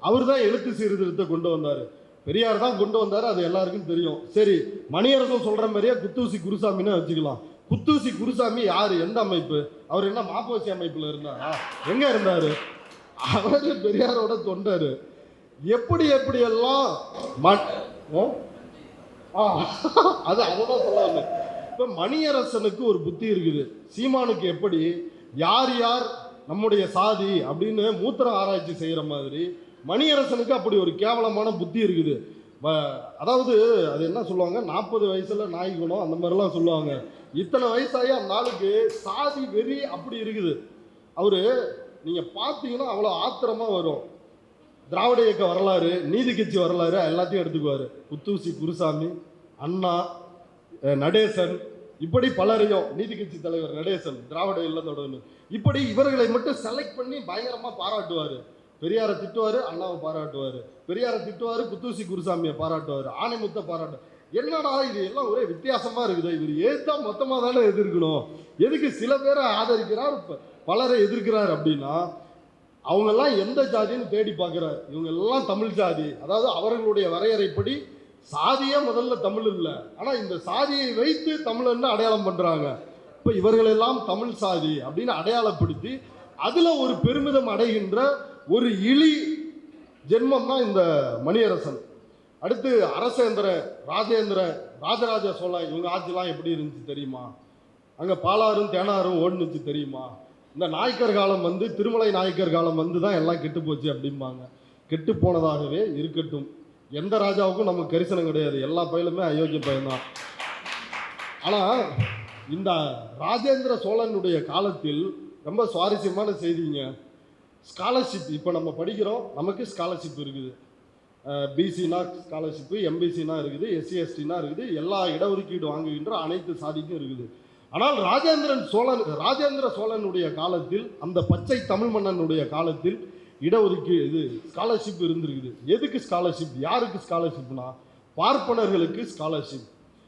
அவர் தான் எழுத்து சீர்திருத்தத்தை கொண்டு வந்தாரு. பெரியார் தான் கொண்டு வந்தாரு, அது எல்லாருக்கும் தெரியும். சரி, மணியரசன் சொல்ற மாதிரியே குத்தூசி குருசாமின்னு வச்சுக்கலாம். குத்தூசி குருசாமி யாரு? எந்த அமைப்பு? அவர் என்ன மாப்போசி அமைப்புல இருந்தாரா? எங்க இருந்தாரு? அவரு பெரியாரோட தொண்டரு. எப்படியெல்லாம் அது அதான் சொல்ல வந்தேன். இப்ப மணியரசனுக்கு ஒரு புத்தி இருக்குது. சீமானுக்கு எப்படி யார் நம்முடைய சாதி அப்படின்னு மூத்திர ஆராய்ச்சி செய்யற மாதிரி மணியரசனுக்கு அப்படி ஒரு கேவலமான புத்தி இருக்குது. அதாவது அது என்ன சொல்லுவாங்க, 40 வயசுல நாய் குணம் அந்த மாதிரிலாம் சொல்லுவாங்க. இத்தனை வயசாகி அந்த ஆளுக்கு சாதி வெறி அப்படி இருக்குது. அவரு நீங்க பார்த்தீங்கன்னா அவ்வளோ ஆத்திரமா வரும். திராவிட இயக்க வரலாறு, நீதி கட்சி வரலாறு எல்லாத்தையும் எடுத்துக்குவாரு. குத்தூசி குருசாமி, அண்ணா, நடேசன், இப்படி பலரையும், நீதி கட்சி தலைவர் நடேசன், திராவிட இல்லத்தோட, இப்படி இவர்களை மட்டும் செலக்ட் பண்ணி பயங்கரமா பாராட்டுவாரு. பெரியாரை திட்டுவாரு, அண்ணாவை பாராட்டுவாரு. பெரியாரை திட்டுவாரு, குத்தூசி குருசாமியை பாராட்டுவாரு, ஆணைமுத்த பாராட்டு. என்னடா இது எல்லாம் ஒரே வித்தியாசமா இருக்குது. இவர் ஏதா மொத்தமா தானே எதிர்க்கணும், எதுக்கு சில பேரை ஆதரிக்கிறார் பலரை எதிர்க்கிறார் அப்படின்னா அவங்கெல்லாம் எந்த ஜாதின்னு தேடி பார்க்கிறார். இவங்க எல்லாம் தமிழ் ஜாதி. அதாவது அவர்களுடைய வரையறைப்படி சாதியே முதல்ல தமிழ் இல்லை, ஆனா இந்த சாதியை வைத்து தமிழன்னு அடையாளம் பண்றாங்க. இப்ப இவர்களெல்லாம் தமிழ் சாதி அப்படின்னு அடையாளப்படுத்தி அதுல ஒரு பெருமிதம் அடைகின்ற ஒரு இழி ஜென்மம் தான் இந்த மணியரசன். அடுத்து அரசேந்திர, ராஜேந்திர, ராஜராஜ சோழன், இவங்க ஆட்சிலாம் எப்படி இருந்துச்சு தெரியுமா? அங்கே பாலாறும் தேனாரும் ஓடுனுச்சு தெரியுமா? இந்த நாயக்கர் காலம் வந்து திருமலை நாயக்கர் காலம் வந்து தான் எல்லாம் கெட்டு போச்சு அப்படிம்பாங்க. கெட்டு போனதாகவே இருக்கட்டும். எந்த ராஜாவுக்கும் நமக்கு கரிசனம் கிடையாது, எல்லா பயிலுமே அயோக்கிய பையன்தான். ஆனால் இந்த ராஜேந்திர சோழனுடைய காலத்தில் ரொம்ப சுவாரஸ்யமான செய்திங்க. ஸ்காலர்ஷிப் இப்போ நம்ம படிக்கிறோம், நமக்கு ஸ்காலர்ஷிப் இருக்குது. பிசினா ஸ்காலர்ஷிப்பு, எம்பிசினா இருக்குது, எஸ்சி எஸ்டினா இருக்குது, எல்லா இடஒதுக்கீடு வாங்குகின்ற அனைத்து சாதிக்கும் இருக்குது. ஆனால் ராஜேந்திர சோழனுடைய காலத்தில், அந்த பச்சை தமிழ் மன்னனுடைய காலத்தில் இடஒதுக்கீடு ஸ்காலர்ஷிப் இருந்திருக்குது. எதுக்கு ஸ்காலர்ஷிப்? யாருக்கு ஸ்காலர்ஷிப்னா பார்ப்பனர்களுக்கு ஸ்காலர்ஷிப்.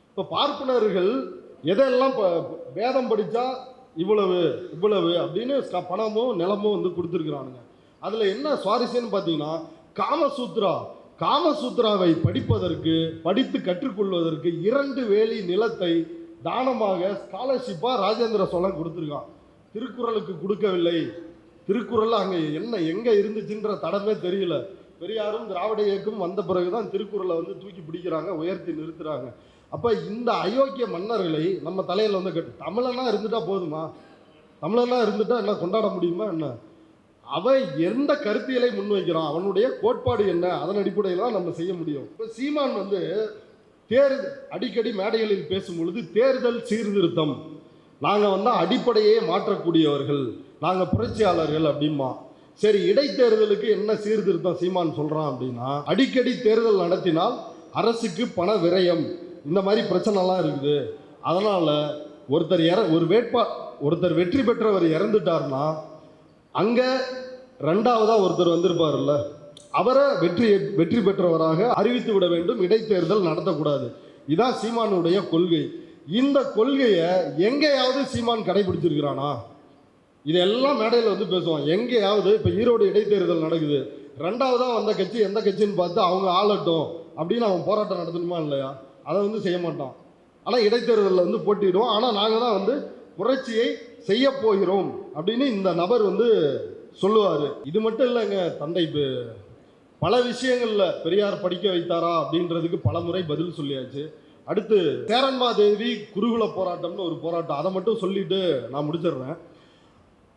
இப்போ பார்ப்பனர்கள் எதெல்லாம் வேதம் படித்தா இவ்வளவு இவ்வளவு அப்படின்னு பணமோ நிலமோ வந்து கொடுத்துருக்குறானுங்க. அதில் என்ன சுவாரஸ்யம்னு பார்த்தீங்கன்னா, காமசூத்ராவை படித்து கற்றுக்கொள்வதற்கு 2 வேலி நிலத்தை தானமாக ஸ்காலர்ஷிப்பாக ராஜேந்திர சோழன் கொடுத்துருக்கான். திருக்குறளுக்கு கொடுக்கவில்லை. திருக்குறள் அங்கே எங்கே இருந்துச்சுன்ற தடமே தெரியல. பெரியாரும் திராவிட இயக்கம் வந்த பிறகுதான் திருக்குறளை வந்து தூக்கி பிடிக்கிறாங்க, உயர்த்தி நிறுத்துறாங்க. அப்போ இந்த அயோக்கிய மன்னர்களை நம்ம தலையில் வந்து தமிழனா இருந்துட்டா போதுமா? தமிழனா இருந்துட்டா என்ன கொண்டாட முடியுமா என்ன? அவன் எந்த கருத்தியலை முன்வைக்கிறான், அவனுடைய கோட்பாடு என்ன, அதன் அடிப்படையில் தான் நம்ம செய்ய முடியும். இப்போ சீமான் வந்து அடிக்கடி மேடைகளில் பேசும் பொழுது தேர்தல் சீர்திருத்தம், நாங்கள் வந்து அடிப்படையே மாற்றக்கூடியவர்கள், நாங்கள் புரட்சியாளர்கள் அப்படிமா. சரி, இடைத்தேர்தலுக்கு என்ன சீர்திருத்தம் சீமான் சொல்கிறான் அப்படின்னா, அடிக்கடி தேர்தல் நடத்தினால் அரசுக்கு பண விரயம், இந்த மாதிரி பிரச்சனைலாம் இருக்குது. அதனால் ஒருத்தர் வெற்றி பெற்றவர் இறந்துட்டார்னா அங்கே 2வதாக ஒருத்தர் வந்திருப்பார்ல, அவரை வெற்றி பெற்றவராக அறிவித்து விட வேண்டும், இடைத்தேர்தல் நடத்தக்கூடாது. இதுதான் சீமானுடைய கொள்கை. இந்த கொள்கையை எங்கேயாவது சீமான் கடைபிடிச்சிருக்கிறானா? இதெல்லாம் மேடையில் வந்து பேசுவான். எங்கேயாவது இப்போ ஈரோடு இடைத்தேர்தல் நடக்குது, 2வதாக வந்த கட்சி எந்த கட்சின்னு பார்த்து அவங்க ஆளட்டும் அப்படின்னு அவன் போராட்டம் நடத்தணுமா இல்லையா? அதை வந்து செய்ய மாட்டான். ஆனால் இடைத்தேர்தலில் வந்து போட்டிடுவோம், ஆனால் நாங்கள் தான் வந்து புரட்சியை செய்ய போகிறோம் அப்படின்னு இந்த நபர் வந்து சொல்லுவார். இது மட்டும் இல்லைங்க, தந்தை பல விஷயங்களில் பெரியார் படிக்க வைத்தாரா அப்படின்றதுக்கு பல முறை பதில் சொல்லியாச்சு. அடுத்து சேரன்மாதேவி குருகுல போராட்டம்னு ஒரு போராட்டம், அதை மட்டும் சொல்லிட்டு நான் முடிச்சிடுறேன்.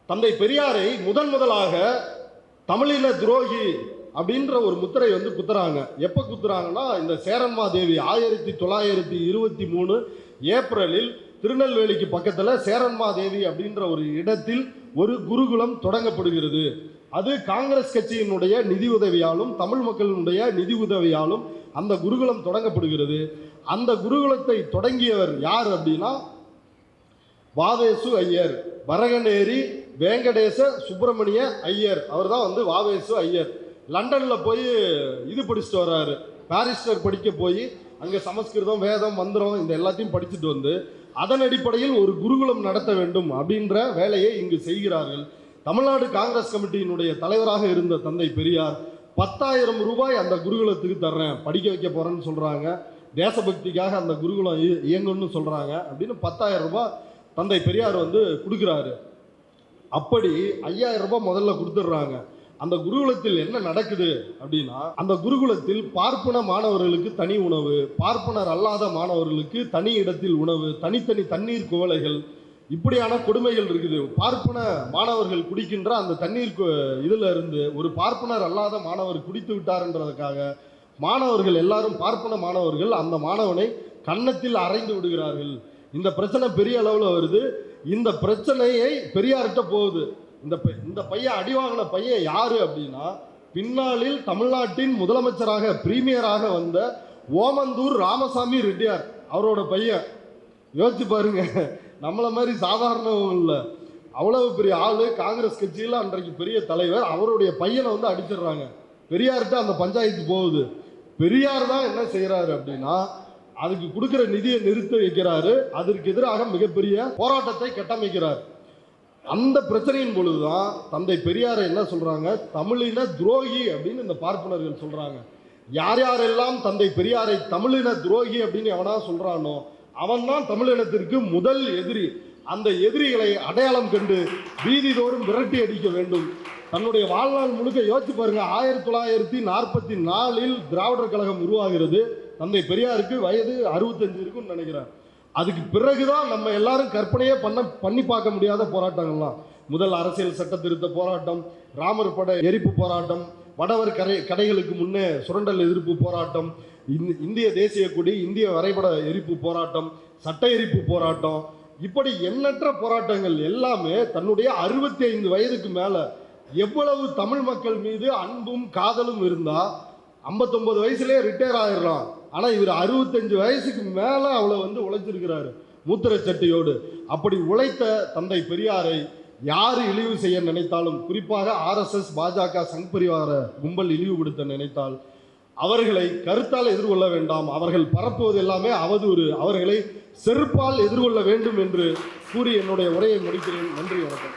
தந்தை பெரியாரை முதலாக தமிழின துரோகி அப்படின்ற ஒரு முத்திரை வந்து குத்துறாங்க. எப்போ குத்துறாங்கன்னா, இந்த சேரன்மாதேவி 1923 ஏப்ரலில் திருநெல்வேலிக்கு பக்கத்தில் சேரன்மாதேவி அப்படின்ற ஒரு இடத்தில் ஒரு குருகுலம் தொடங்கப்படுகிறது. அது காங்கிரஸ் கட்சியினுடைய நிதி உதவியாலும் தமிழ் மக்களினுடைய நிதி உதவியாலும் அந்த குருகுலம் தொடங்கப்படுகிறது. அந்த குருகுலத்தை தொடங்கியவர் யார் அப்படின்னா வாவேசு ஐயர், வரகநேரி வேங்கடேச சுப்பிரமணிய ஐயர். அவர் தான் வந்து வாவேசு ஐயர். லண்டனில் போய் இது படிச்சுட்டு வர்றாரு, பாரிஸ்டர் படிக்க போய் அங்கே சமஸ்கிருதம் வேதம் மந்திரம் இந்த எல்லாத்தையும் படிச்சுட்டு வந்து அதன் அடிப்படையில் ஒரு குருகுலம் நடத்த வேண்டும் அப்படின்ற வேலையை இங்கு செய்கிறார்கள். தமிழ்நாடு காங்கிரஸ் கமிட்டியினுடைய தலைவராக இருந்த தந்தை பெரியார் 10,000 ரூபாய் அந்த குருகுலத்துக்கு தர்றேன், படிக்க வைக்க போகிறேன்னு சொல்கிறாங்க, தேசபக்திக்காக அந்த குருகுலம் இயங்குன்னு சொல்கிறாங்க அப்படின்னு 10,000 ரூபாய் தந்தை பெரியார் வந்து கொடுக்குறாரு. அப்படி 5,000 ரூபாய் முதல்ல கொடுத்துட்றாங்க. அந்த குருகுலத்தில் என்ன நடக்குது அப்படின்னா, அந்த குருகுலத்தில் பார்ப்பன மாணவர்களுக்கு தனி உணவு, பார்ப்பனர் அல்லாத மாணவர்களுக்கு தனி இடத்தில் உணவு, தனித்தனி தண்ணீர் குவளைகள், இப்படியான கொடுமைகள் இருக்குது. பார்ப்பன மாணவர்கள் குடிக்கின்ற அந்த தண்ணீர் இதில் இருந்து ஒரு பார்ப்பனர் அல்லாத மாணவர் குடித்து விட்டார்ன்றதுக்காக மாணவர்கள் எல்லாரும், பார்ப்பன மாணவர்கள் அந்த மாணவனை கன்னத்தில் அறைந்து விடுகிறார்கள். இந்த பிரச்சனை பெரிய அளவில் வருது. இந்த பிரச்சனையை பெரியார்கிட்ட போகுது. இந்த பையன் அடி வாங்கின பையன் யாரு அப்படின்னா, பின்னாளில் தமிழ்நாட்டின் முதலமைச்சராக பிரீமியராக வந்த ஓமந்தூர் ராமசாமி ரெட்டியார், அவரோட பையன். யோசிச்சு பாருங்க, நம்மளை மாதிரி சாதாரணவங்க இல்லை, அவ்வளவு பெரிய ஆளு, காங்கிரஸ் கட்சியில் அன்றைக்கு பெரிய தலைவர். அவருடைய பையனை வந்து அடிச்சிடுறாங்க. பெரியார்கிட்ட அந்த பஞ்சாயத்து போகுது. பெரியார் தான் என்ன செய்யறாரு அப்படின்னா, அதுக்கு கொடுக்குற நிதியை நிறுத்தி வைக்கிறாரு. அதற்கு எதிராக மிகப்பெரிய போராட்டத்தை கட்டமைக்கிறார். அந்த பிரச்சனையின் பொழுதுதான் தந்தை பெரியாரை என்ன சொல்றாங்க, தமிழின துரோகி அப்படின்னு இந்த பார்ப்பனர்கள் சொல்றாங்க. யார் யாரெல்லாம் தந்தை பெரியாரை தமிழின துரோகி அப்படின்னு எவனா சொல்றானோ அவன் தான் தமிழினத்திற்கு முதல் எதிரி. அந்த எதிரிகளை அடையாளம் கண்டு வீதிதோறும் விரட்டி அடிக்க வேண்டும். தன்னுடைய வாழ்நாள் முழுக்க யோசிச்சு பாருங்க. 1944 திராவிடர் கழகம் உருவாகிறது. தந்தை பெரியாருக்கு வயது 65 இருக்குன்னு நினைக்கிறேன். அதுக்கு பிறகுதான் நம்ம எல்லாரும் கற்பனையே பண்ணி பார்க்க முடியாத போராட்டங்கள்லாம். முதல் அரசியல் சட்ட திருத்த போராட்டம், ராமர் பட எரிப்பு போராட்டம், வடவர் கடைகளுக்கு முன்னே சுரண்டல் எதிர்ப்பு போராட்டம், இந்திய தேசிய கொடி, இந்திய வரைபட எரிப்பு போராட்டம், சட்ட எரிப்பு போராட்டம், இப்படி எண்ணற்ற போராட்டங்கள் எல்லாமே தன்னுடைய 65 வயதுக்கு மேல எவ்வளவு தமிழ் மக்கள் மீது அன்பும் காதலும் இருந்தா 59 வயசுலேயே ரிட்டையர் ஆயிடலாம். ஆனா இவர் 65 வயசுக்கு மேல அவளை உழைச்சிருக்கிறாரு மூத்திரச்சட்டியோடு. அப்படி உழைத்த தந்தை பெரியாரை யாரு இழிவு செய்ய நினைத்தாலும், குறிப்பாக RSS பாஜக சங் பரிவார கும்பல் இழிவுபடுத்த நினைத்தால் அவர்களை கருத்தால் எதிர்கொள்ள வேண்டாம். அவர்கள் பரப்புவது எல்லாமே அவதூறு. அவர்களை செருப்பால் எதிர்கொள்ள வேண்டும் என்று கூறி என்னுடைய உரையை முடிக்கிறேன். நன்றி, வணக்கம்.